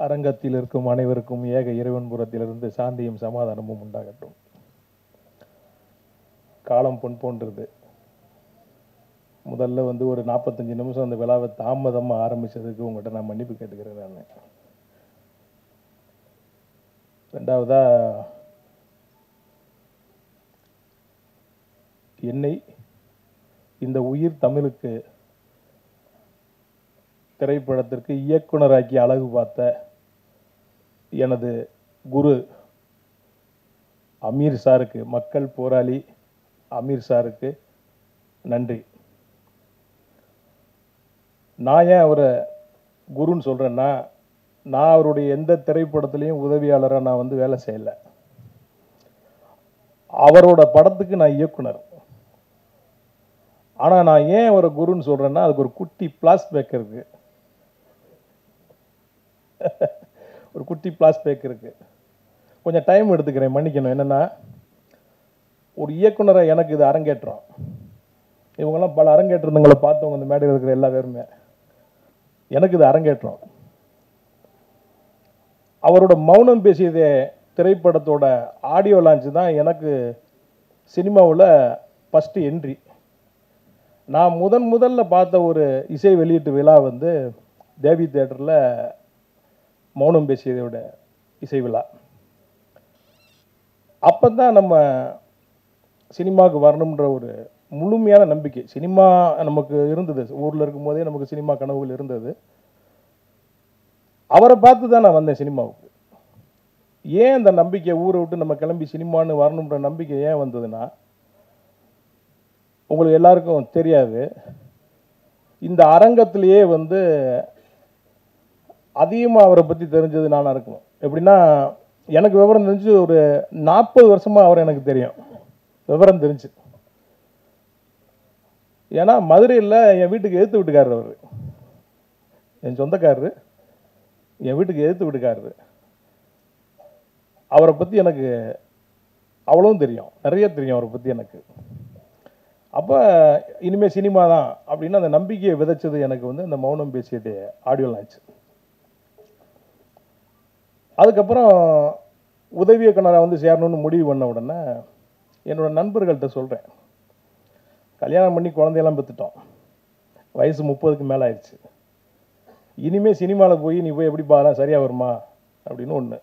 அரங்கத்தில் இருக்கும் அனைவருக்கும் ஏக இறைவன் புறத்திலிருந்து சாந்தியும் சமாதானமும் உண்டாகட்டும். காலம் பொன் போன்றது. முதல்ல ஒரு 45 நிமிஷம் அந்த விழாவை தாமதமாக ஆரம்பித்ததுக்கு உங்கள்கிட்ட நான் மன்னிப்பு கேட்டுக்கிறேன். நான் ரெண்டாவதா என்னை இந்த உயிர் தமிழுக்கு திரைப்படத்திற்கு இயக்குனராக்கி அழகு பார்த்த எனது குரு அமீர் சாருக்கு, மக்கள் போராளி அமீர் சாருக்கு நன்றி. நான் ஏன் அவரை குருன்னு சொல்கிறேன்னா, நான் அவருடைய எந்த திரைப்படத்துலேயும் உதவியாளராக நான் வேலை செய்யலை. அவரோட படத்துக்கு நான் இயக்குனர். ஆனால் நான் ஏன் அவரை குருன்னு சொல்கிறேன்னா, அதுக்கு ஒரு குட்டி பிளாஸ்பேக் இருக்கு. ஒரு குட்டி பிளாஸ்பேக் இருக்கு. கொஞ்சம் டைம் எடுத்துக்கிறேன், மன்னிக்கணும். என்னென்னா, ஒரு இயக்குனரை எனக்கு இது அரங்கேற்றம். இவங்கெல்லாம் பல அரங்கேற்றங்களை பார்த்தவங்க இந்த மேடையில் இருக்கிற எல்லா பேருமே. எனக்கு இது அரங்கேற்றம். அவரோட மௌனம் பேசியதே திரைப்படத்தோட ஆடியோ லான்ச் தான் எனக்கு சினிமாவில் ஃபஸ்ட்டு என்ட்ரி. நான் முதல்ல பார்த்த ஒரு இசை வெளியீட்டு விழா தேவி தியேட்டரில் மௌனம் பேசியதோட இசை விழா. அப்போ தான் நம்ம சினிமாவுக்கு வரணுன்ற ஒரு முழுமையான நம்பிக்கை சினிமா நமக்கு இருந்தது. ஊரில் இருக்கும்போதே நமக்கு சினிமா கனவுகள் இருந்தது. அவரை பார்த்து தான் நான் வந்தேன் சினிமாவுக்கு. ஏன் அந்த நம்பிக்கை, ஊரை விட்டு நம்ம கிளம்பி சினிமான்னு வரணுன்ற நம்பிக்கை ஏன் வந்ததுன்னா, உங்களுக்கு எல்லாருக்கும் தெரியாது, இந்த அரங்கத்திலேயே அதிகமாக அவரை பற்றி தெரிஞ்சது நானாக இருக்கணும். எப்படின்னா, எனக்கு விவரம் தெரிஞ்சு ஒரு 40 வருஷமாக அவர் எனக்கு தெரியும். விவரம் தெரிஞ்சு. ஏன்னா மதுரையில் என் வீட்டுக்கு எதிர்த்து வீட்டுக்காரர் அவர். என் சொந்தக்காரரு, என் வீட்டுக்கு எதிர்த்து வீட்டுக்காரரு. அவரை பற்றி எனக்கு அவ்வளவும் தெரியும், நிறைய தெரியும் அவரை பற்றி எனக்கு. அப்போ இனிமேல் சினிமா தான் அப்படின்னு அந்த நம்பிக்கையை விதைச்சது எனக்கு அந்த மௌனம் பேசியது ஆடியோ லான்ச். அதுக்கப்புறம் உதவி இயக்குனராக சேரணும்னு முடிவு பண்ண உடனே என்னோட நண்பர்கள்ட்ட சொல்கிறேன், கல்யாணம் பண்ணி குழந்தையெல்லாம் பெற்றுட்டோம், வயசு 30க்கு மேலே ஆயிடுச்சு, இனிமேல் சினிமாவில் போய் நீ போய் எப்படி பாரு சரியாக வருமா அப்படின்னு ஒன்று.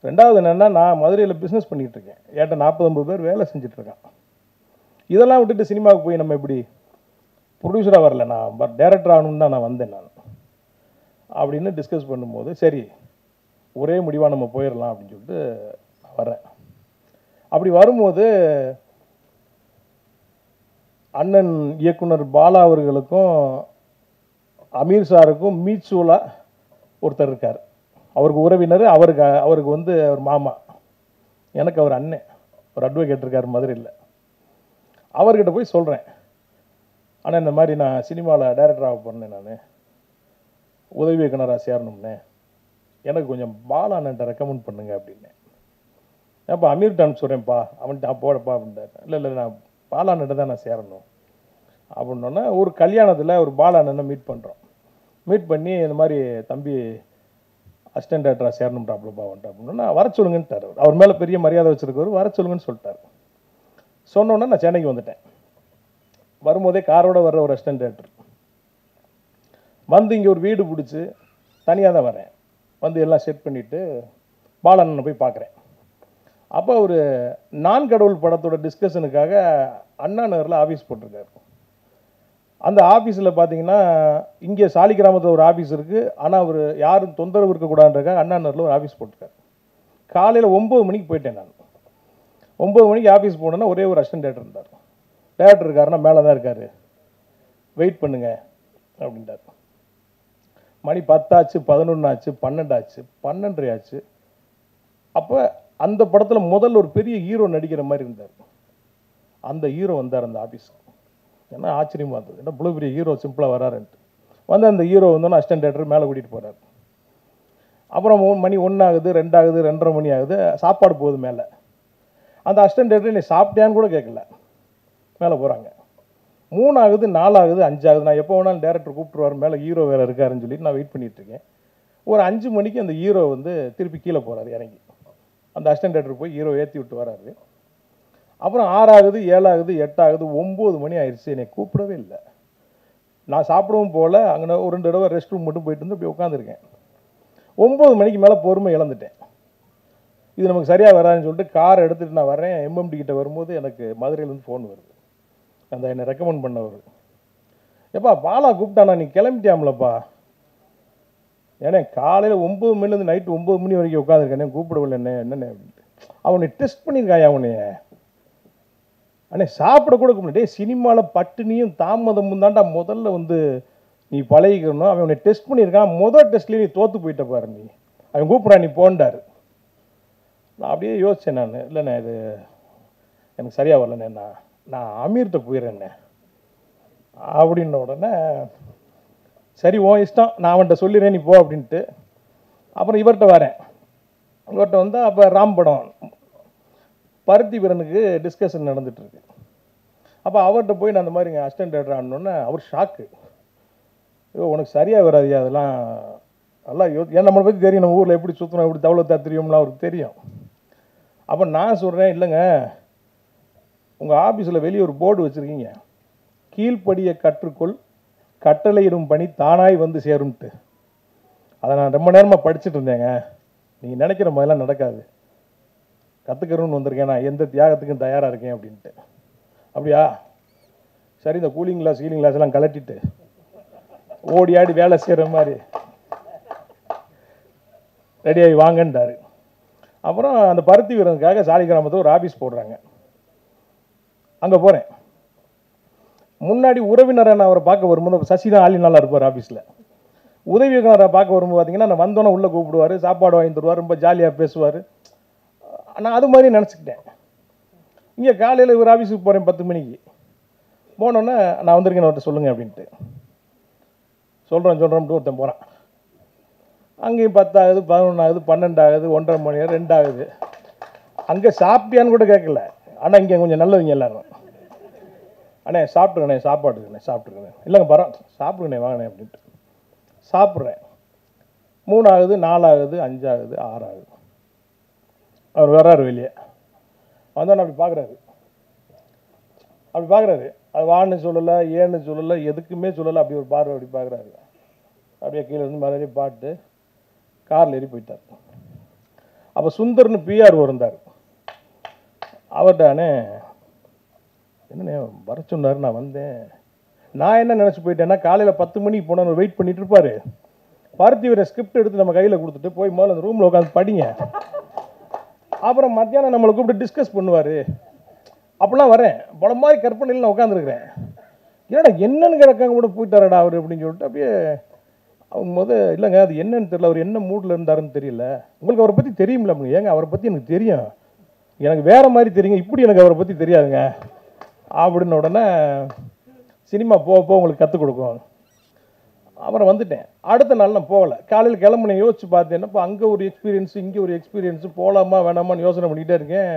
ரெண்டாவது என்னென்னா, நான் மதுரையில் பிஸ்னஸ் பண்ணிகிட்டு இருக்கேன். ஏன்ட்ட 40-50 பேர் வேலை செஞ்சிட்ருக்கான். இதெல்லாம் விட்டுட்டு சினிமாவுக்கு போய் நம்ம எப்படி, ப்ரொடியூசராக வரல, நான் டைரக்டர் ஆகணும்னு தான் நான் வந்தேன் நான் அப்படின்னு டிஸ்கஸ் பண்ணும்போது, சரி ஒரே முடிவாக நம்ம போயிடலாம் அப்படின்னு சொல்லிட்டு வரேன். அப்படி வரும்போது அண்ணன் இயக்குனர் பாலா அவர்களுக்கும் அமீர் சாருக்கும் மீட்சூலாக ஒருத்தர் இருக்கார். அவருக்கு உறவினர், அவருக்கு அவர் மாமா, எனக்கு அவர் அண்ணன், ஒரு அட்வொகேட் இருக்கார் மதுரையில். அவர்கிட்ட போய் சொல்கிறேன், ஆனால் இந்த மாதிரி நான் சினிமாவில் டைரக்டராக பண்ணேன், நான் உதவி இயக்குனராக சேரணும்னே, எனக்கு கொஞ்சம் பாலா அண்ணன்ட்ட ரெக்கமெண்ட் பண்ணுங்க அப்படின்னு. ஏன்ப்பா அமீர்கிட்ட அனுப்பிச்சுட்றேன்ப்பா, அவன்கிட்ட போடப்பா அப்படின்ட்டார். இல்லை நான் பாலா அண்ணன்ட்ட தான் நான் சேரணும் அப்படின்னோன்னா, ஒரு கல்யாணத்தில் ஒரு பாலா அண்ணனை மீட் பண்ணுறோம். மீட் பண்ணி இந்த மாதிரி தம்பி அசிஸ்டன்ட் டைரக்டராக சேரணும்ட்டாப்லப்பா வந்துட்டு அப்படின்னா, வர சொல்லுங்கன்ட்டார். அவர் மேலே பெரிய மரியாதை வச்சுருக்கவர், வர சொல்லுங்கன்னு சொல்லிட்டார். சொன்னோன்னே நான் சென்னைக்கு வந்துட்டேன். வரும்போதே காரோட வர்ற ஒரு அசிஸ்டன்ட் டைரக்டர் இங்கே ஒரு வீடு பிடிச்சி தனியாக தான் வரேன். எல்லாம் செட் பண்ணிவிட்டு பாலண்ணனை போய் பார்க்குறேன். அப்போ ஒரு நான் கடவுள் படத்தோட டிஸ்கஷனுக்காக அண்ணா நகரில் ஆஃபீஸ் போட்டிருக்காரு. அந்த ஆஃபீஸில் பார்த்தீங்கன்னா, இங்கே சாலிகிராமத்தில் ஒரு ஆஃபீஸ் இருக்குது, ஆனால் அவர் யாரும் தொந்தரவு இருக்கக்கூடாதுன்றக்காக அண்ணா நகரில் ஒரு ஆஃபீஸ் போட்டிருக்காரு. காலையில் 9 மணிக்கு போயிட்டேன் நான். 9 மணிக்கு ஆஃபீஸ் போனோன்னா ஒரே ஒரு அசிஸ்டன்ட் டைரக்டர் இருந்தார். டைரக்டர் இருக்காருன்னா மேலே தான் இருக்கார், வெயிட் பண்ணுங்க அப்படின்ட்டார். மணி 10 ஆச்சு, 11 ஆச்சு, 12 ஆச்சு, 12:30 ஆச்சு. அப்போ அந்த படத்தில் முதல்ல ஒரு பெரிய ஹீரோ நடிக்கிற மாதிரி இருந்தார். அந்த ஹீரோ வந்தார் அந்த ஆஃபீஸுக்கு. ஏன்னா ஆச்சரியமாக இருந்தது, ஏன்னா இவ்வளோ பெரிய ஹீரோ சிம்பிளாக வராருன்ட்டு. அந்த ஹீரோ வந்தோன்னா அசிஸ்டன்ட் டைரக்டர் மேலே கூட்டிகிட்டு போகிறார். அப்புறம் மணி 1 ஆகுது, 2 ஆகுது, 2:30 மணி ஆகுது, சாப்பாடு போகுது மேலே. அந்த அசிஸ்டன்ட் டைரக்டர் நீ சாப்பிட்டியான்னு கூட கேட்கல, மேலே போகிறாங்க. 3 ஆகுது, 4 ஆகுது, 5 ஆகுது. நான் எப்போ வேணாலும் டேரக்டர் கூப்பிட்டுருவார், மேலே ஹீரோ வேறு இருக்காருன்னு சொல்லிட்டு நான் வெயிட் பண்ணிகிட்ருக்கேன். ஒரு 5 மணிக்கு அந்த ஹீரோ வந்து திருப்பி கீழே போகிறாரு இறங்கி. அந்த அசிஸ்டன்ட் டைரக்டர் போய் ஹீரோ ஏற்றி விட்டு வராரு. அப்புறம் 6 ஆகுது, 7 ஆகுது, 8 ஆகுது, 9 மணி ஆயிடுச்சு. என்னை கூப்பிடவே இல்லை. நான் சாப்பிடவும் போகல. அங்கே ஒரு 2 தடவை ரெஸ்ட் ரூம் மட்டும் போயிட்டு வந்து அப்படி உட்காந்துருக்கேன். 9 மணிக்கு மேலே பொறுமை இழந்துட்டேன். இது நமக்கு சரியாக வராதுன்னு சொல்லிட்டு கார் எடுத்துகிட்டு நான் வரேன். எம்எம்டி கிட்ட வரும்போது எனக்கு மதுரையிலேருந்து ஃபோன் வருது. அந்த என்னை ரெக்கமெண்ட் பண்ணவர், எப்பா பாலா கூப்பிட்டானா, நீ கிளம்பிட்டியாமலப்பா. ஏன்னா காலையில் 9 மணிலேருந்து நைட்டு 9 மணி வரைக்கும் உட்காந்துருக்கேன், கூப்பிடவில்லை என்னென்ன அப்படின்ட்டு. அவனை டெஸ்ட் பண்ணியிருக்காயா அவனைய. அண்ணே சாப்பிட கூட கூப்பிட்டு, சினிமாவில் பட்டினியும் தாமதமும் தாண்டா முதல்ல வந்து நீ பழகிக்கணும். அவன் உன்னை டெஸ்ட் பண்ணியிருக்கான். முதல் டெஸ்ட்லேயே நீ தோற்று போயிட்ட பாரு. நீ அவன் கூப்பிட்றான், நீ போண்டாரு. நான் அப்படியே யோசித்தேன். நான் இல்லைண்ணே இது எனக்கு சரியாக வரலண்ணே, நான் அமீர்கிட்ட போயிடுறேண்ணே அப்படின்ன உடனே, சரி உன் இஷ்டம், நான் அவன்கிட்ட சொல்லிடுறேன் நீ போ அப்படின்ட்டு. அப்புறம் இவர்கிட்ட வரேன். இவர்கிட்ட வந்தால் அப்போ ராம் படம் பருத்தி வீரனுக்கு டிஸ்கஷன் நடந்துகிட்ருக்கு. அப்போ அவர்கிட்ட போய் நான் அந்த மாதிரி இங்கே அசிஸ்டன்ட் டைரக்டர் ஆனோடனே அவர் ஷாக்கு. ஐயோ உனக்கு சரியாக வராதியா அதெல்லாம், நல்லா ஏன் நம்மளை பற்றி தெரியும், நம்ம ஊரில் எப்படி சுற்றணும், எப்படி தவளத்தா தெரியும்லாம் அவருக்கு தெரியும். அப்போ நான் சொல்கிறேன், இல்லைங்க உங்கள் ஆஃபீஸில் வெளியே ஒரு போர்டு வச்சுருக்கீங்க, கீழ்ப்படியை கற்றுக்கொள், கட்டளையிடும் பணி தானாய் வந்து சேரும்ட்டு. அதை நான் ரொம்ப நேரமாக படிச்சுட்டு இருந்தேங்க. நீங்கள் நினைக்கிற மாதிரிலாம் நடக்காது, கற்றுக்கிறோன்னு வந்திருக்கேன், நான் எந்த தியாகத்துக்கும் தயாராக இருக்கேன் அப்படின்ட்டு. அப்படியா சரி, இந்த கூலிங் கிளாஸ் ஹீலிங் கிளாஸ் எல்லாம் கலட்டிட்டு ஓடி ஆடி வேலை செய்கிற மாதிரி ரெடியாகி வாங்கன்றாரு. அப்புறம் அந்த பருத்தி வீரனுக்காக சாலி கிராமத்தில் ஒரு ஆஃபீஸ் போடுறாங்க. அங்கே போகிறேன். முன்னாடி உறவினரை நான் அவரை பார்க்க வரும்போது சசி தான் ஆளி நல்லா இருப்பார் ஆஃபீஸில். உதவி இயக்குனரை பார்க்க வரும்போது பார்த்தீங்கன்னா நான் வந்தோன்னே உள்ளே கூப்பிடுவார், சாப்பாடு வாங்கி தருவார், ரொம்ப ஜாலியாக பேசுவார். நான் அது மாதிரி நினச்சிக்கிட்டேன். இங்கே காலையில் ஒரு ஆஃபீஸுக்கு போகிறேன் 10 மணிக்கு. போனோன்னே நான் வந்திருக்கேன் அவர்கிட்ட சொல்லுங்கள் அப்படின்ட்டு. சொல்கிறோம்ட்டு ஒருத்தன் போகிறான். அங்கேயும் 10 ஆகுது, 11 ஆகுது, 12 ஆகுது, 1:30 மணி 2 ஆகுது. அங்கே சாப்பிட்டியான்னு கூட கேட்கல. ஆனால் இங்கே கொஞ்சம் நல்லவங்க எல்லாரும், அண்ணே சாப்பிட்டுக்கண்ணே, சாப்பாடுங்கண்ணே சாப்பிட்டுருக்கேன். இல்லைங்க பரவாயில்ல சாப்பிடுங்கண்ணே வாங்கண்ணே அப்படின்ட்டு சாப்பிட்றேன். 3 ஆகுது, 4 ஆகுது, 5 ஆகுது, 6 ஆகுது. அவர் வர்றாரு வெளியே. வந்தோன்னு அப்படி பார்க்குறாரு. அது வான்னு சொல்லலை, ஏன்னு சொல்லலை, எதுக்குமே சொல்லலை. அப்படி ஒரு பார்வை அப்படி பார்க்குறாரு. அப்படியே கீழே இருந்து மறுபடியும் பாட்டு காரில் ஏறி போயிட்டார். அப்போ சுந்தர்னு பிஆர் இருந்தார். அவர்கிட்டானே என்னண்ணே வர சொன்னார், நான் வந்தேன். நான் என்ன நினச்சி போயிட்டேன்னா காலையில் 10 மணிக்கு போனால் வெயிட் பண்ணிட்டு இருப்பார். பருத்தி வீர ஸ்கிரிப்ட் எடுத்து நம்ம கையில் கொடுத்துட்டு போய் முதல்ல அந்த ரூமில் உட்காந்து படிங்க, அப்புறம் மத்தியானம் நம்மளை கூப்பிட்டு டிஸ்கஸ் பண்ணுவார். அப்படிலாம் வரேன். படம் மாதிரி கற்பனையில் நான் உட்காந்துருக்கிறேன். ஏன்னா என்னன்னு கிடக்காங்க கூட போயிட்டாரடா அவர் அப்படின்னு சொல்லிட்டு அப்படியே அவங்க இல்லைங்க அது என்னன்னு தெரியல, அவர் என்ன மூடில் இருந்தாருன்னு தெரியல, உங்களுக்கு அவரை பற்றி தெரியுமில்ல அப்படின்னு. ஏங்க அவரை பற்றி எனக்கு தெரியும், எனக்கு வேறு மாதிரி தெரியுங்க, இப்படி எனக்கு அவரை பற்றி தெரியாதுங்க அப்படின்ன உடனே சினிமா போக உங்களுக்கு கற்றுக் கொடுக்கும். அப்புறம் வந்துட்டேன். அடுத்த நாள் நான் போகலை. காலையில் கிளம்புனேன். யோசிச்சு பார்த்தேன், இப்போ அங்கே ஒரு எக்ஸ்பீரியன்ஸு, இங்கே ஒரு எக்ஸ்பீரியன்ஸு, போகலாமா வேணாமான்னு யோசனை பண்ணிக்கிட்டே இருக்கேன்.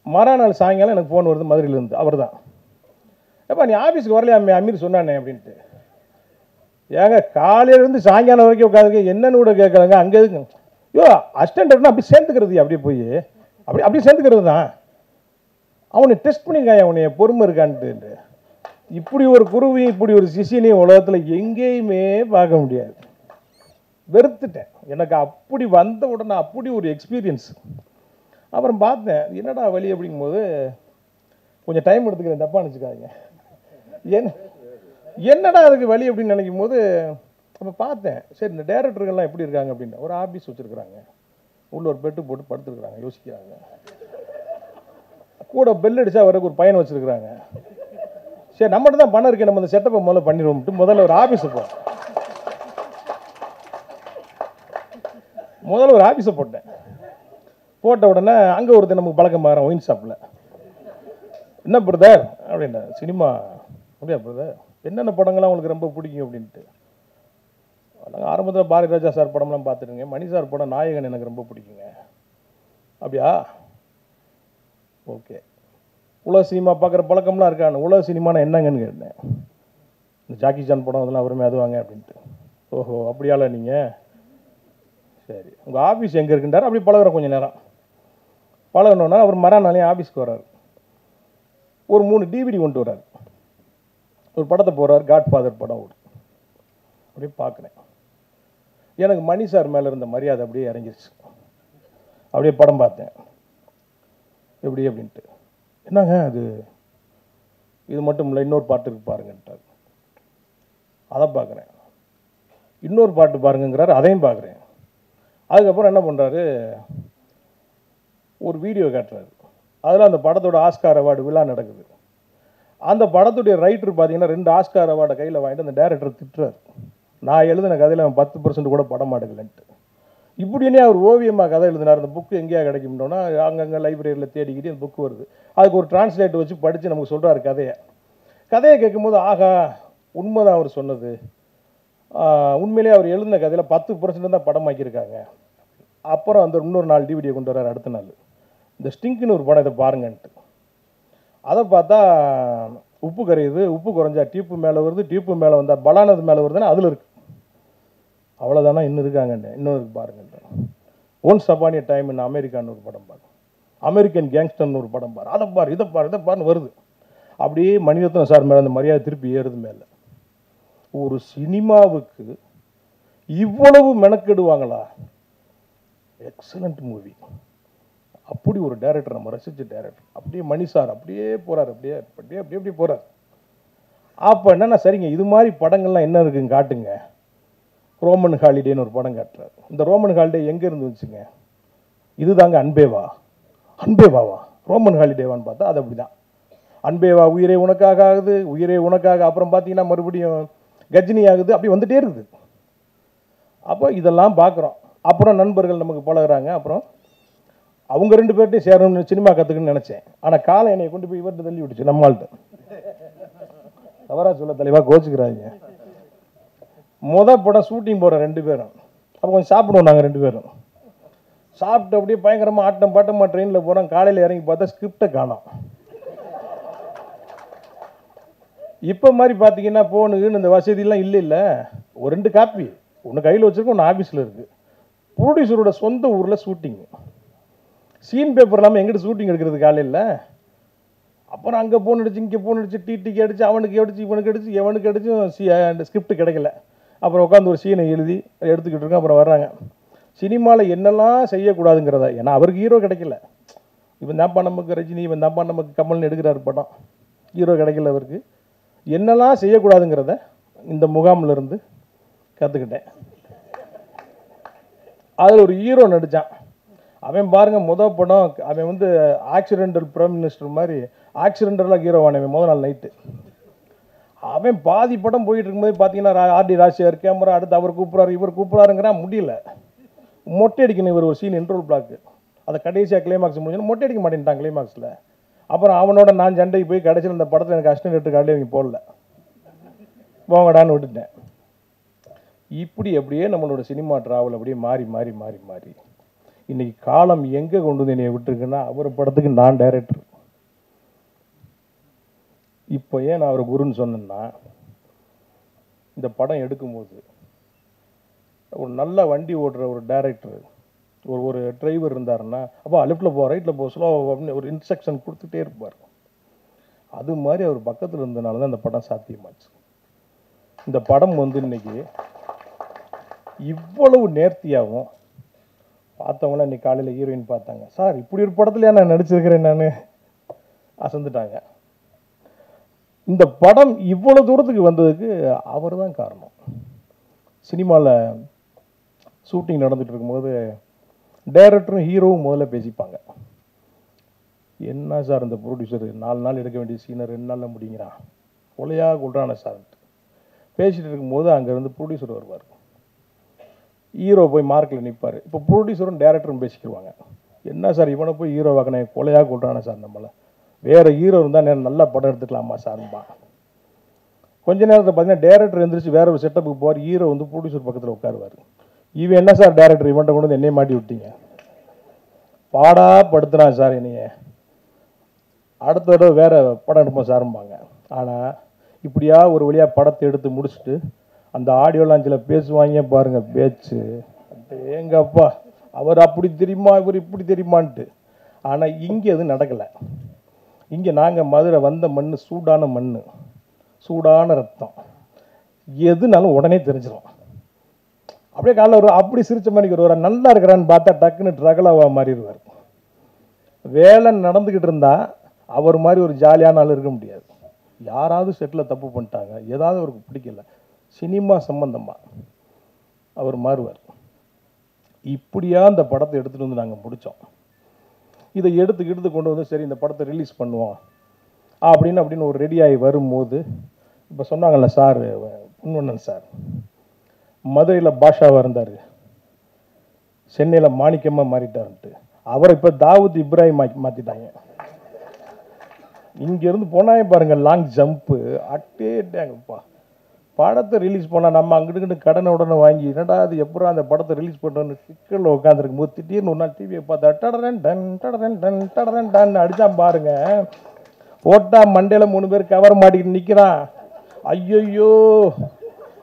மறுநாள் சாயங்காலம் எனக்கு ஃபோன் வருது மதுரையிலேருந்து. அவர் தான், எப்போ நீ ஆஃபீஸுக்கு வரலையா அமீர் சொன்னானே அப்படின்ட்டு. ஏங்க காலையிலேருந்து சாயங்காலம் வரைக்கும் உட்காந்துருக்கேன், என்னன்னு கூட கேட்குறாங்க. அங்கே எதுக்கு யோ அசிஸ்டன்ட்னா அப்படி சேர்ந்துக்கிறது, அப்படியே போய் அப்படியே சேர்ந்துக்கிறது தான். அவனை டெஸ்ட் பண்ணியிருக்கான், அவனை பொறுமை இருக்கான்ட்டு. இப்படி ஒரு குருவையும் இப்படி ஒரு சிஷியனையும் உலகத்தில் எங்கேயுமே பார்க்க முடியாது. வெறுத்துட்டேன். எனக்கு அப்படி வந்த உடனே அப்படி ஒரு எக்ஸ்பீரியன்ஸ். அப்புறம் பார்த்தேன் என்னடா வழி அப்படிங்கும்போது கொஞ்சம் டைம் எடுத்துக்கிறேன், தப்பாக நினச்சிக்காதீங்க. என்னடா அதுக்கு வழி அப்படின்னு நினைக்கும் போது அப்போ பார்த்தேன், சரி இந்த டேரக்டர்கள்லாம் எப்படி இருக்காங்க அப்படின்னு. ஒரு ஆஃபீஸ் வச்சுருக்குறாங்க, உள்ள ஒரு பெட்டு போட்டு படுத்துருக்குறாங்க, யோசிக்கிறாங்க. கூட பெல் அடித்தா வரக்கு ஒரு பையனை வச்சுருக்குறாங்க. சரி நம்மகிட்ட தான் பணம் இருக்கு, நம்ம இந்த செட்டப்பை முதல்ல பண்ணிடுவோம்ட்டு முதல்ல ஒரு ஆஃபீஸை போட்டேன். போட்ட உடனே அங்கே ஒருத்தர் நமக்கு பழக்கம் மாறேன் ஒயின் ஷாப்பில். என்ன பிரதர் அப்படின்னா, சினிமா அப்படியா பிரதர், என்னென்ன படங்கள்லாம் உங்களுக்கு ரொம்ப பிடிக்கும் அப்படின்ட்டு. நாங்கள் ஆரம்பத்தில் பாரதி ராஜா சார் படம்லாம் பார்த்துருங்க, மணி சார் படம் நாயகன் எனக்கு ரொம்ப பிடிக்குங்க. அப்படியா ஓகே. உலக சினிமா பார்க்குற பழக்கம்லாம் இருக்கான்னு. உலக சினிமானா என்னங்கன்னு கேட்டேன். இந்த ஜாக்கி சான் படம் அதெல்லாம் வருமே அது வாங்க அப்படின்ட்டு. ஓஹோ அப்படியால நீங்கள், சரி உங்கள் ஆஃபீஸ் எங்கே இருக்குன்றார். அப்படி பழகுறோம் கொஞ்சம் நேரம். பழகணுன்னா அவர் மறுநாளே ஆஃபீஸ்க்கு வர்றார். ஒரு 3 டிவிடி கொண்டு வர்றார். ஒரு படத்தை போடுறார், காட்ஃபாதர் படம் ஓடு. அப்படியே பார்க்குறேன். எனக்கு மணி சார் மேலே இருந்த மரியாதை அப்படியே இறங்கிருச்சு. அப்படியே படம் பார்த்தேன். எப்படி அப்படின்ட்டு, என்னங்க அது இது மட்டும் இல்லை, இன்னொரு பாட்டு இருக்கு பாருங்கன்ட்டார். அதை பார்க்குறேன். இன்னொரு பாட்டு பாருங்கிறார், அதையும் பார்க்குறேன். அதுக்கப்புறம் என்ன பண்ணுறாரு, ஒரு வீடியோ காட்டுறாரு. அதில் அந்த படத்தோட ஆஸ்கார் அவார்டு விழா நடக்குது. அந்த படத்துடைய ரைட்டர் பார்த்தீங்கன்னா 2 ஆஸ்கார் அவார்டை கையில் வாங்கிட்டு அந்த டேரக்டர் திட்டுறாரு. நான் எழுதின கதையில் அவன் 10% கூட படம் எடுக்கலன்ட்டு. இப்படின்னே அவர் ஓவியமாக கதை எழுதினார். அந்த புக்கு எங்கேயா கிடைக்கும்னோன்னா அங்கங்கே லைப்ரரியில் தேடிக்கிட்டு அந்த புக்கு வருது. அதுக்கு ஒரு டிரான்ஸ்லேட் வச்சு படித்து நமக்கு சொல்கிறாரு கதையை கேட்கும்போது, ஆகா உண்மைதான் அவர் சொன்னது, உண்மையிலேயே அவர் எழுதின கதையில் 10% தான் படமாக்கியிருக்காங்க. அப்புறம் அந்த இன்னொரு 4 டிவிடியை கொண்டு வர்றாரு. அடுத்த நாள் இந்த ஸ்டிங்க்னு ஒரு படம், இதை பாருங்கன்ட்டு. அதை பார்த்தா உப்பு கரையுது, உப்பு குறைஞ்சா டியூப்பு மேலே வருது, டியூப்பு மேலே வந்தால் பலானது மேலே வருதுன்னா அதில் இருக்குது. அவ்வளோதானா, இன்னும் இருக்காங்கன்னு, இன்னும் இருக்கு பாருங்கன்ற. Once upon a time in அமெரிக்கான்னு ஒரு படம் பாரு, அமெரிக்கன் கேங்ஸ்டர்னு ஒரு படம் பாரு, அதை பாரு இதை பாருன்னு வருது. அப்படியே மணிரத்னம் சார் மேலே அந்த மரியாதை திருப்பி ஏறுது மேலே. ஒரு சினிமாவுக்கு இவ்வளவு மெனக்கெடுவாங்களா? Excellent movie. அப்படி ஒரு டைரக்டர், நம்ம ரசித்த டைரக்டர். அப்படியே மணி சார் அப்படியே போகிறார், அப்படியே அப்படியே அப்படியே அப்படியே போகிறார். அப்போ என்னென்னா, சரிங்க இது மாதிரி படங்கள்லாம் என்ன இருக்குன்னு காட்டுங்க. ரோமன் ஹாலிடேன்னு ஒரு படம் காட்டுறாரு. இந்த ரோமன் ஹாலிடே எங்கே இருந்து வந்துச்சுங்க? இதுதாங்க அன்பேவாவா ரோமன் ஹாலிடேவான்னு பார்த்தா அது அப்படி தான். அன்பேவா உயிரே உனக்காக ஆகுது, உயிரே உனக்காக, அப்புறம் பார்த்தீங்கன்னா மறுபடியும் கஜினி ஆகுது, அப்படி வந்துட்டே இருக்குது. அப்போ இதெல்லாம் பார்க்குறோம். அப்புறம் நண்பர்கள் நமக்கு பழகுறாங்க. அப்புறம் அவங்க 2 பேர்ட்டையும் சேரணும்னு சினிமா கற்றுக்குன்னு நினச்சேன். ஆனால் காலம் என்னை கொண்டு போய் இவர்கிட்ட தள்ளி விட்டுச்சு, நம்மள்கிட்ட. தவறாக சொல்ல தலைவா, கோச்சுக்கிறாங்க. படம் ஷூட்டிங் போகிற 2 பேரும். அப்போ கொஞ்சம் சாப்பிடுவோம் நாங்கள் 2 பேரும். சாப்பிட்டு அப்படியே பயங்கரமாக ஆட்டம் பாட்டமாக ட்ரெயினில் போகிறோம். காலையில் இறங்கி பார்த்தா ஸ்கிரிப்டை காணோம். இப்போ மாதிரி பார்த்தீங்கன்னா ஃபோனுக்குன்னு இந்த வசதியெல்லாம் இல்லை. ஒரு 2 காப்பி, ஒன்று கையில் வச்சுருக்கோம், ஒன்று ஆஃபீஸில் இருக்குது. ப்ரொடியூசரோட சொந்த ஊரில் ஷூட்டிங்கு. சீன் பேப்பர் இல்லாமல் எங்கிட்ட ஷூட்டிங் எடுக்கிறது காலையில். அப்புறம் அங்கே ஃபோன் அடிச்சு, இங்கே ஃபோன் அடிச்சு, டிடிக்கு அடிச்சு, அவனுக்கு அடிச்சு, இவனுக்கு அடிச்சு, எவனுக்கு அடிச்சும் ஸ்கிரிப்ட் கிடைக்கல. அப்புறம் உட்காந்து ஒரு சீனை எழுதி எடுத்துக்கிட்டு இருக்கோம். அப்புறம் வர்றாங்க. சினிமாவில் என்னெல்லாம் செய்யக்கூடாதுங்கிறத, ஏன்னா அவருக்கு ஹீரோ கிடைக்கல. இவன் தான்ப்பா நமக்கு ரஜினி, இவன் தான்ப்பா நமக்கு கமல்னு எடுக்கிறார் படம். ஹீரோ கிடைக்கல அவருக்கு. என்னெல்லாம் செய்யக்கூடாதுங்கிறத இந்த முகாமில் இருந்து கற்றுக்கிட்டேன். அதில் ஒரு ஹீரோ நடித்தான். அவன் பாருங்க, படம் அவன் ஆக்சிடென்டல் பிரைம் மினிஸ்டர் மாதிரி ஆக்சிடென்டலாக ஹீரோவானவன். நாள் நைட்டு அவன் பாதி படம் போயிட்டு இருக்கும்போது பார்த்தீங்கன்னா ஆர்டி ராஜசேகர் கேமரா, அடுத்து அவர் கூப்பிட்றாரு, இவர் கூப்பிட்றாருங்கிறான். முடியல, மொட்டை அடிக்கணும். இவர் ஒரு சீன் இன்ட்ரோல் பிளாக்கு, அதை கடைசியாக கிளைமாக்ஸ் முடிஞ்சு மொட்டை அடிக்க மாட்டேன்ட்டான் கிளைமாக்ஸில். அப்புறம் அவனோட நான் சண்டைக்கு போய் கடைசியில் இந்த படத்தில் எனக்கு அசிஸ்டன்ட் கார்டே அவங்க போடல, போங்கடான்னு விட்டுட்டேன். இப்படி அப்படியே நம்மளோட சினிமா ட்ராவல் அப்படியே மாறி மாறி மாறி மாறி இன்னைக்கு காலம் எங்கே கொண்டு வந்து என்னை விட்டுருக்குன்னா, அவர் படத்துக்கு நான் டைரக்டர். இப்போ ஏன் நான் அவர் குருன்னு சொன்னேன்னா, இந்த படம் எடுக்கும்போது ஒரு நல்ல வண்டி ஓட்டுற ஒரு டைரக்டர், ஒரு டிரைவர் இருந்தாருன்னா, அப்போ லெஃப்டில் போ, ரைட்டில் போ, ஸ்லோ அப்படின்னு ஒரு இன்ஸ்ட்ரக்ஷன் கொடுத்துட்டே இருப்பார். அது மாதிரி அவர் பக்கத்தில் இருந்தனால தான் இந்த படம் சாத்தியமாச்சு. இந்த படம் இன்னைக்கு இவ்வளவு நேர்த்தியாகவும், பார்த்தவங்களாம் இன்னைக்கு காலையில் ஹீரோயின் பார்த்தாங்க, சார் இப்படி ஒரு படத்துல நான் நடிச்சிருக்கிறேன், நான் அசந்துட்டாங்க. இந்த படம் இவ்வளவு தூரத்துக்கு வந்ததுக்கு அவர் தான் காரணம். சினிமாவில் ஷூட்டிங் நடந்துட்டு இருக்கும்போது டைரக்டரும் ஹீரோவும் முதல்ல பேசிப்பாங்க. என்ன சார் இந்த ப்ரொடியூசர் 4 நாள் எடுக்க வேண்டிய சீனை 2 நாளில் முடிங்கிறான், கொலையாக கொள்றான சார். பேசிகிட்டு இருக்கும்போது அங்கேருந்து ப்ரொடியூசர் வருவார். ஹீரோ போய் மார்க்கில் நிற்பார். இப்போ ப்ரொடியூசரும் டைரக்டரும் பேசிக்கிடுவாங்க. என்ன சார் இவனை போய் ஹீரோ வாக்கினேன், கொலையாக கொள்றானே சார், நம்மளை வேறு ஹீரோ இருந்தால் நல்ல படம் எடுத்துக்கலாமா சார்பா. கொஞ்ச நேரத்தில் பார்த்தீங்கன்னா டைரக்டர் எழுந்திரிச்சு வேற ஒரு செட்டப்புக்கு போவார். ஹீரோ ப்ரொடியூசர் பக்கத்தில் உட்காருவார். இவன் என்ன சார் டைரக்டர் இவன்ட்ட கொண்டு வந்து என்னையை மாட்டி விட்டீங்க, பாடா படுத்துறான் சார் என்னைய, அடுத்த தடவை வேறு படம் எடுப்போம் சாரும்பாங்க. ஆனால் இப்படியா ஒரு வழியாக படத்தை எடுத்து முடிச்சுட்டு அந்த ஆடியோ லான்ச்சில் பேசுவாங்க பாருங்க பேச்சு, எங்க அப்பா அவர் அப்படி தெரியுமா இவர் இப்படி தெரியுமான்ட்டு. ஆனால் இங்கே அது நடக்கலை. இங்கே நாங்கள் மதுரை வந்த மண் சூடான மண், சூடான ரத்தம், எதுனாலும் உடனே தெரிஞ்சிடும். அப்படியே காலைல ஒரு அப்படி சிரிச்ச மணிக்கு ஒரு நல்லா இருக்கிறான்னு பார்த்தா டக்குன்னு ட்ரகலாவா மாறிடுவார். வேலை நடந்துக்கிட்டு இருந்தா அவர் மாதிரி ஒரு ஜாலியான ஆள் இருக்க முடியாது. யாராவது செட்டில் தப்பு பண்ணிட்டாங்க, ஏதாவது அவருக்கு பிடிக்கல, சினிமா சம்பந்தமாக அவர் மாறுவார். இப்படியா அந்த படத்தை எடுத்துகிட்டு வந்து நாங்கள் முடித்தோம். இதை எடுத்து கொண்டு வந்து சரி இந்த படத்தை ரிலீஸ் பண்ணுவோம் அப்படின்னு ஒரு ரெடியாகி வரும்போது, இப்போ சொன்னாங்கல்ல சார் பொன்வண்ணன் சார், மதுரையில் பாஷாவாக இருந்தார், சென்னையில் மாணிக்கமாக மாறிட்டாருன்ட்டு அவரை இப்போ தாவூத் இப்ராஹிம் மாற்றிட்டாங்க. இங்கேருந்து போனாயே பாருங்கள் லாங் ஜம்ப்பு அட்டேட்டாங்கப்பா. படத்தை ரிலீஸ் பண்ணால் நம்ம அங்கிட்டு கடனை உடனே வாங்கி என்னடா அது எப்போ அந்த படத்தை ரிலீஸ் பண்ணுறோன்னு சிக்கலில் உட்காந்துருக்கும் போது திடீர்னு ஒரு நாள் டிவியை பார்த்தா டடரன் டன் டடரன் டன் டடரன் டன் அடித்தான் பாருங்க. போட்டால் மண்டையில் 3 பேர் கவர் மாட்டிக்கிட்டு நிற்கிறான். ஐயோ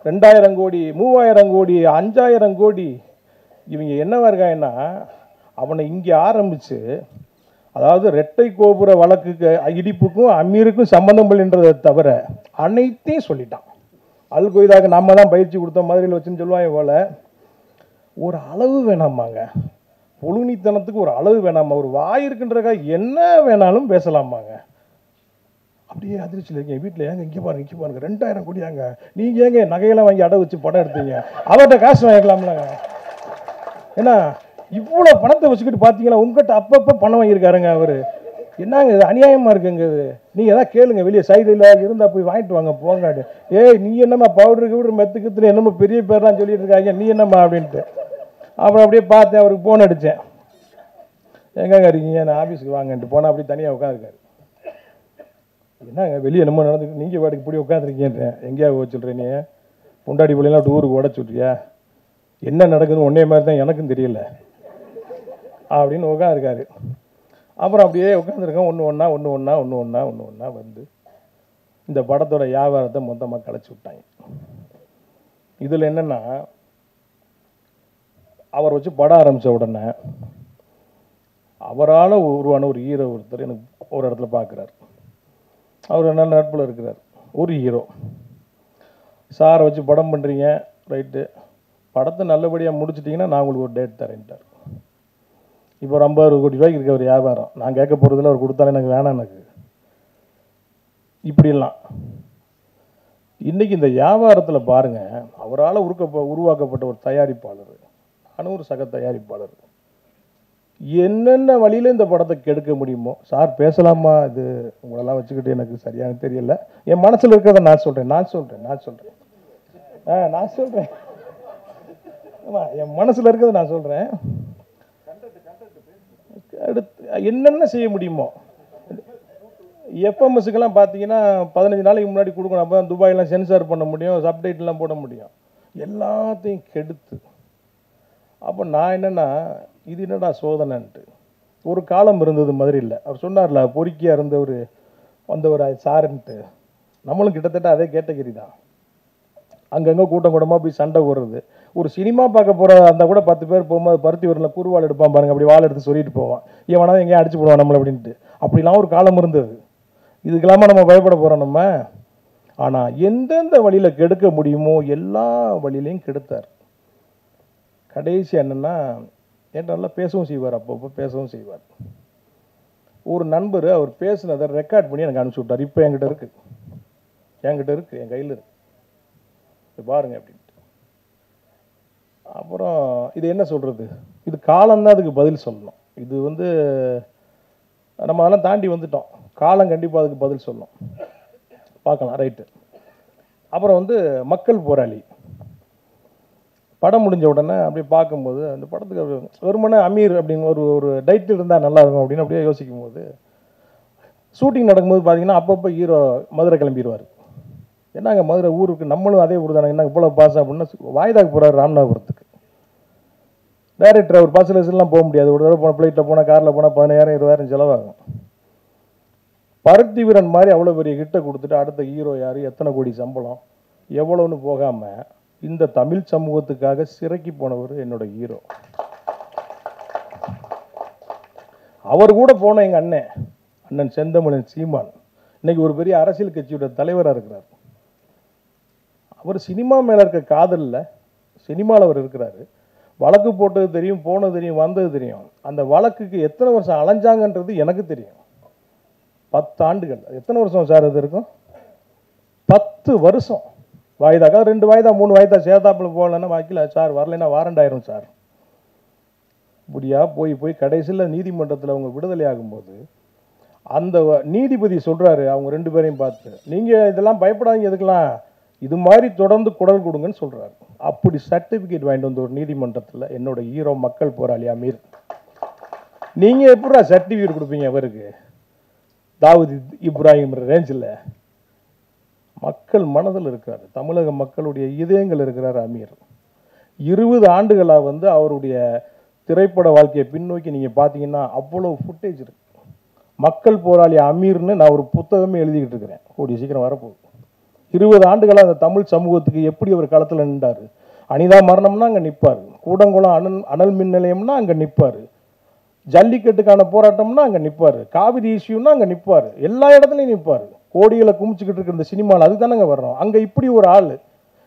2000 கோடி 3000 கோடி 5000 கோடி. இவங்க என்னவா இருக்காங்கன்னா அவனை இங்கே ஆரம்பித்து, அதாவது ரெட்டை கோபுர வழக்குக்கு இடிப்புக்கும் அமீருக்கும் சம்பந்தம் இல்லைன்றதை தவிர அனைத்தையும் சொல்லிட்டான். அல் கொய்தாக்கு நம்ம தான் பயிற்சி கொடுத்தோம் மதுரையில் வச்சுன்னு சொல்லுவாங்க போல. ஒரு அளவு வேணாமாங்க, பொழுனித்தனத்துக்கு ஒரு அளவு வேணாமா? ஒரு வாய் இருக்குன்றக்கா என்ன வேணாலும் பேசலாமாங்க? அப்படியே அதிர்ச்சியில் இருக்கீங்க. வீட்டில் ஏங்க இங்கே பாருங்க 2000 கோடியாங்க, நீங்கள் ஏங்க நகையெல்லாம் வாங்கி அடை வச்சு படம் எடுத்தீங்க, அவர்கிட்ட காசு வாங்கிக்கலாம்லங்க. ஏன்னா இவ்வளோ பணத்தை வச்சுக்கிட்டு பார்த்தீங்கன்னா உங்கள்கிட்ட அப்பப்போ பணம் வாங்கியிருக்காருங்க அவர். என்னங்க இது அநியாயமாக இருக்குங்க இது. நீங்கள் எதாவது கேளுங்க, வெளியே சைடில் இருந்தால் போய் வாங்கிட்டு வாங்க போங்காடு. ஏய் நீ என்னம்மா பவுடருக்கு மெத்துக்குத்துன்னு என்னமோ பெரிய பேர்லாம் சொல்லிட்டு இருக்காங்க, நீ என்னம்மா அப்படின்ட்டு. அப்புறம் அப்படியே பார்த்தேன், அவருக்கு ஃபோன் அடித்தேன், எங்கங்க இருக்கீங்க, நான் ஆஃபீஸுக்கு வாங்கன்ட்டு போனால் அப்படி தனியாக உட்காந்துருக்காரு. என்னங்க வெளியே என்னமோ நடந்துட்டு நீங்கள் வாட்டுக்கு இப்படி உட்காந்துருக்கீன்றேன். எங்கேயா வச்சுட்றேன், நீ பொண்டாடி பிள்ளைலாம் அப்படி ஊருக்கு உடச்சு விட்றியா, என்ன நடக்குதுன்னு ஒன்றே மாதிரி தான் எனக்கும் தெரியல அப்படின்னு உட்காந்துருக்காரு. அப்புறம் அப்படியே உட்காந்துருக்கேன். ஒன்று ஒன்றா வந்து இந்த படத்தோட வியாபாரத்தை மொத்தமாக கலைச்சி விட்டாங்க. இதில் என்னென்னா, அவர் வச்சு படம் ஆரம்பித்த உடனே அவரால் உருவான ஒரு ஹீரோ ஒருத்தர் எனக்கு ஒரு இடத்துல பார்க்குறாரு. அவர் நல்ல நட்பில் இருக்கிறார். ஒரு ஹீரோ சாரை வச்சு படம் பண்ணுறீங்க, ரைட்டு, படத்தை நல்லபடியாக முடிச்சிட்டிங்கன்னா நான் உங்களுக்கு ஒரு டேட் தரேன்ட்டார். இப்போ ஒரு 50 கோடி ரூபாய்க்கு இருக்க ஒரு வியாபாரம், நான் கேட்க போகிறதில்ல, அவர் கொடுத்தாலும் எனக்கு வேணாம். எனக்கு இப்படிலாம் இன்றைக்கி இந்த வியாபாரத்தில் பாருங்கள், அவரால் உருவாக்கப்பட்ட ஒரு தயாரிப்பாளர், நானும் ஒரு சக தயாரிப்பாளர், என்னென்ன வழியில் இந்த படத்தை கெடுக்க முடியுமோ. சார் பேசலாமா? இது உங்களெல்லாம் வச்சுக்கிட்டு எனக்கு சரியான தெரியல. என் மனசில் இருக்கிறத நான் சொல்கிறேன் ஆமாம், என் மனசில் இருக்கிறத நான் சொல்கிறேன். அடுத்து என்னென்ன செய்ய முடியுமோ. எஃப்எம்எஸ்க்கெல்லாம் பார்த்தீங்கன்னா 15 நாளைக்கு முன்னாடி கொடுக்கணும், அப்போ துபாயெலாம் சென்சார் பண்ண முடியும், சப்டைட்லாம் போட முடியும். எல்லாத்தையும் கெடுத்து அப்போ நான் என்னென்னா, இது என்னடா சோதனைன்ட்டு. ஒரு காலம் இருந்தது மதுரையில், அவர் சொன்னார்ல பொறுக்கியாக இருந்தவர் வந்தவர் சாருன்ட்டு, நம்மளும் கிட்டத்தட்ட அதே கேட்டகிரி தான். அங்கங்கே கூட்டமாக போய் சண்டை போடுறது. ஒரு சினிமா பார்க்க போகிற அந்த கூட 10 பேர் போகும்போது பருத்தி வரல குறுவாள் எடுப்பான் பாருங்க, அப்படி வாள் எடுத்து சொல்லிட்டு போவான், எவனாவது எங்கேயும் அடிச்சு போடுவான் நம்மளை அப்படின்ட்டு. அப்படிலாம் ஒரு காலம் இருந்தது. இதுக்கெல்லாமா நம்ம பயப்பட போகிறோம் நம்ம? ஆனால் எந்தெந்த வழியில் கெடுக்க முடியுமோ எல்லா வழியிலையும் கெடுத்தார். கடைசி என்னென்னா, என்கிட்ட நல்லா பேசவும் செய்வார், அப்பப்போ பேசவும் செய்வார். ஒரு நண்பர் அவர் பேசுனதை ரெக்கார்ட் பண்ணி எனக்கு அனுப்பிச்சி விட்டார். இப்போ என்கிட்ட இருக்குது, என் கையில் இருக்குது, பாருங்க அப்படின்ட்டு. அப்புறம் இது என்ன சொல்கிறது, இது காலம்தான் அதுக்கு பதில் சொல்லணும். இது நம்ம அதெல்லாம் தாண்டி வந்துட்டோம். காலம் கண்டிப்பாக அதுக்கு பதில் சொல்லணும். பார்க்கலாம், ரைட்டு. அப்புறம் மக்கள் போராளி படம் முடிஞ்ச உடனே அப்படி பார்க்கும்போது அந்த படத்துக்கு வெறுமனே அமீர் அப்படின்னு ஒரு டைட்டில் இருந்தால் நல்லா இருக்கும் அப்படின்னு அப்படியே யோசிக்கும் போது, ஷூட்டிங் நடக்கும்போது பார்த்தீங்கன்னா அப்பப்போ ஹீரோ மதுரை கிளம்பிடுவார். என்னங்க மதுரை ஊருக்கு, நம்மளும் அதே ஊர் தானே, என்னங்க இவ்வளோ பாஸ் அப்படின்னா வாய்தாக்கு போகிறார் ராமநாதபுரத்துக்கு. டைரக்டர் அவர் பாசிலேஷன்லாம் போக முடியாது, ஒரு தடவை போன ஃப்ளைட்டில் போனால் காரில் போனால் 10,000 20,000 செலவாகும். பருத்தி வீரன் மாதிரி அவ்வளோ பெரிய கிட்ட கொடுத்துட்டு அடுத்த ஹீரோ யார், எத்தனை கோடி சம்பளம், எவ்வளோன்னு போகாமல் இந்த தமிழ் சமூகத்துக்காக சிறைக்கு போனவர் என்னோட ஹீரோ. அவர் கூட போன எங்கள் அண்ணன் செந்தமிழன் சீமான் இன்னைக்கு ஒரு பெரிய அரசியல் கட்சியோட தலைவராக இருக்கிறார். அவர் சினிமா மேலே இருக்க காதலில் சினிமாவில் அவர் இருக்கிறாரு. வழக்கு போட்டது தெரியும், போனது தெரியும், வந்தது தெரியும். அந்த வழக்குக்கு எத்தனை வருஷம் அலைஞ்சாங்கன்றது எனக்கு தெரியும். 10 ஆண்டுகள். எத்தனை வருஷம் சார் இது இருக்கும்? 10 வருஷம். வாய்தாக்கா 2 வாய்தா 3 வாய்தா சேதாப்பில் போகலன்னா வாக்கில் சார் வரலைன்னா வாரண்ட் ஆயிரும் சார். இப்படியா போய் கடைசியில் நீதிமன்றத்தில் அவங்க விடுதலை ஆகும்போது அந்த நீதிபதி சொல்கிறாரு அவங்க 2 பேரையும் பார்த்து, நீங்கள் இதெல்லாம் பயப்படாதீங்க, எதுக்கெல்லாம் இது மாதிரி தொடர்ந்து குரல் கொடுங்கன்னு சொல்கிறாரு. அப்படி சர்டிஃபிகேட் வாங்கிட்டு வந்து ஒரு நீதிமன்றத்தில் என்னோட ஹீரோ மக்கள் போராளி அமீர். நீங்கள் எப்படா சர்டிஃபிகேட் கொடுப்பீங்க அவருக்கு? தாவூத் இப்ராஹிம் ரேஞ்சில் மக்கள் மனதில் இருக்கார், தமிழக மக்களுடைய இதயங்கள் இருக்கிறார் அமீர். 20 ஆண்டுகளாக வந்து அவருடைய திரைப்பட வாழ்க்கையை பின்னோக்கி நீங்கள் பார்த்தீங்கன்னா அவ்வளோ ஃபுட்டேஜ் இருக்கு. மக்கள் போராளி அமீர்னு நான் ஒரு புத்தகமே எழுதிக்கிட்டு இருக்கிறேன், கூடிய சீக்கிரம் வரப்போகுது. 20 ஆண்டுகளாக அந்த தமிழ் சமூகத்துக்கு எப்படி அவர் களத்தில் நின்றார். அனிதா மரணம்னா அங்கே நிற்பார், கூடங்குளம் அனல் மின் நிலையம்னா அங்கே நிற்பார், ஜல்லிக்கட்டுக்கான போராட்டம்னா அங்கே நிற்பார், காவிரி இஷ்யூன்னா அங்கே நிற்பார், எல்லா இடத்துலையும் நிற்பார். கோடிகளை குமிச்சுக்கிட்டு இருக்கிற இந்த சினிமாவில் அதுதானங்க வர்றோம். அங்கே இப்படி ஒரு ஆள்,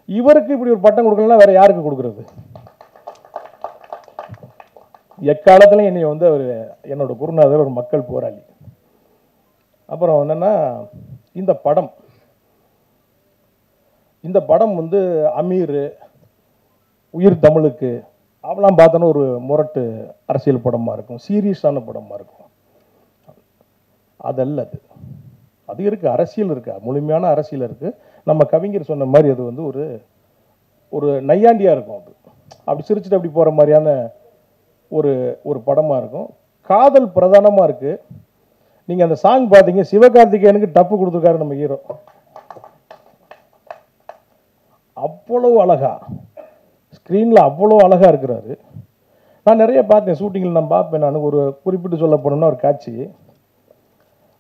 இவருக்கு இப்படி ஒரு பட்டம் கொடுக்கலன்னா வேற யாருக்கு கொடுக்குறது? எக்காலத்திலையும் என்னை வந்து அவர் என்னோட குருநாதர், ஒரு மக்கள் போராளி. அப்புறம் என்னன்னா இந்த படம் வந்து அமீர், உயிர் தமிழுக்கு அவெல்லாம் பார்த்தோன்னா ஒரு முரட்டு அரசியல் படமாக இருக்கும், சீரியஸான படமாக இருக்கும். அதல்ல அது இருக்குது, அரசியல் இருக்குது, முழுமையான அரசியல் இருக்குது. நம்ம கவிஞர் சொன்ன மாதிரி அது வந்து ஒரு நையாண்டியாக இருக்கும். அது அப்படி சிரிச்சுட்டு அப்படி போகிற மாதிரியான ஒரு படமாக இருக்கும். காதல் பிரதானமாக இருக்குது. நீங்கள் அந்த சாங் பார்த்தீங்க, சிவகார்த்திகேயனுக்கு டப்பு கொடுத்துருக்காரு நம்ம ஹீரோ. அவ்வளோ அழகா ஸ்க்ரீனில் அவ்வளோ அழகாக இருக்கிறாரு. நான் நிறைய பார்த்தேன் ஷூட்டிங்கில், நான் பார்ப்பேன். நான் ஒரு குறிப்பிட்டு சொல்ல போனோம்னா ஒரு காட்சி,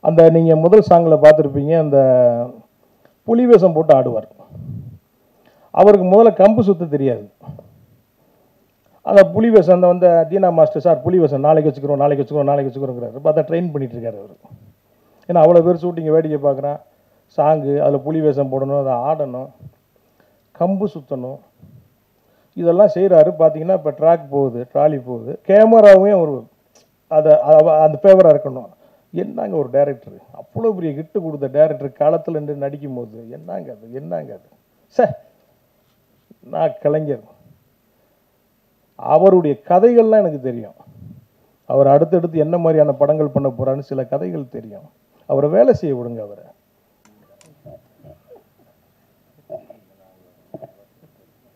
அந்த நீங்கள் முதல் சாங்கில் பார்த்துருப்பீங்க, அந்த புலி வேஷம் போட்டு ஆடுவார். அவருக்கு முதல்ல கம்பு சுத்த தெரியாது. அந்த புலி வேஷம் அந்த வந்து தீனா மாஸ்டர் சார் புலி வேஷம் நாளைக்கு வச்சுக்கிறோங்கிறாரு. பார்த்தா ட்ரெயின் பண்ணிகிட்டு இருக்காரு அவர். ஏன்னா அவ்வளோ பேர் ஷூட்டிங்கை வேடிக்கை பார்க்குறான், சாங்கு அதில் புலி வேஷம் போடணும், அதை ஆடணும், கம்பு சுற்றணும், இதெல்லாம் செய்கிறாரு. பார்த்தீங்கன்னா இப்போ ட்ராக் போகுது, ட்ராலி போகுது, கேமராவையும் ஒரு அந்த ஃபேவராக இருக்கணும். என்னங்க ஒரு டைரக்டர், அவ்வளோ பெரிய கிட்டு கொடுத்த டைரக்டர் காலத்தில் நின்று நடிக்கும் போது என்னங்க அது சார். நான் கலைஞர், அவருடைய கதைகள்லாம் எனக்கு தெரியும். அவர் அடுத்தடுத்து என்ன மாதிரியான படங்கள் பண்ண போகிறான்னு சில கதைகள் தெரியும். அவரை வேலை செய்ய விடுங்க. அவரை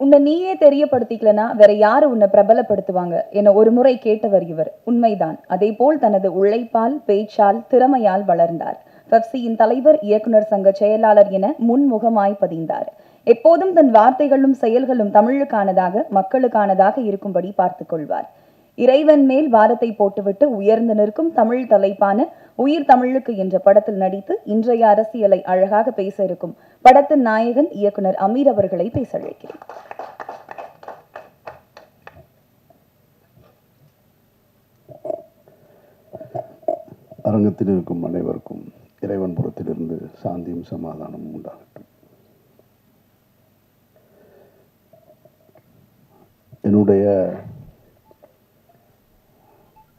உன்னை நீயே தெரியப்படுத்திக்கலனா வேற யாரு உன்னை பிரபலப்படுத்துவாங்க என ஒரு முறை கேட்டவர் இவர். உண்மைதான். அதே போல் தனது உழைப்பால், பேச்சால், திறமையால் வளர்ந்தார். பெப்சியின் தலைவர், இயக்குனர் சங்க செயலாளர் என முன்முகமாய் பதிந்தார். எப்போதும் தன் வார்த்தைகளும் செயல்களும் தமிழுக்கானதாக, மக்களுக்கானதாக இருக்கும்படி பார்த்துக் கொள்வார். இறைவன் மேல் வாரத்தை போட்டுவிட்டு உயர்ந்து நிற்கும் தமிழ் தலைப்பான உயிர் தமிழுக்கு என்ற படத்தில் நடித்து இன்றைய அரசியலை அழகாக பேச இருக்கும் படத்தின் நாயகன் இயக்குனர் அமீர் அவர்களை பேச அழைக்கிறேன். அரங்கத்தில் இருக்கும் அனைவருக்கும் இறைவன் புறத்திலிருந்து சாந்தியும் சமாதானமும் உண்டாகட்டும். என்னுடைய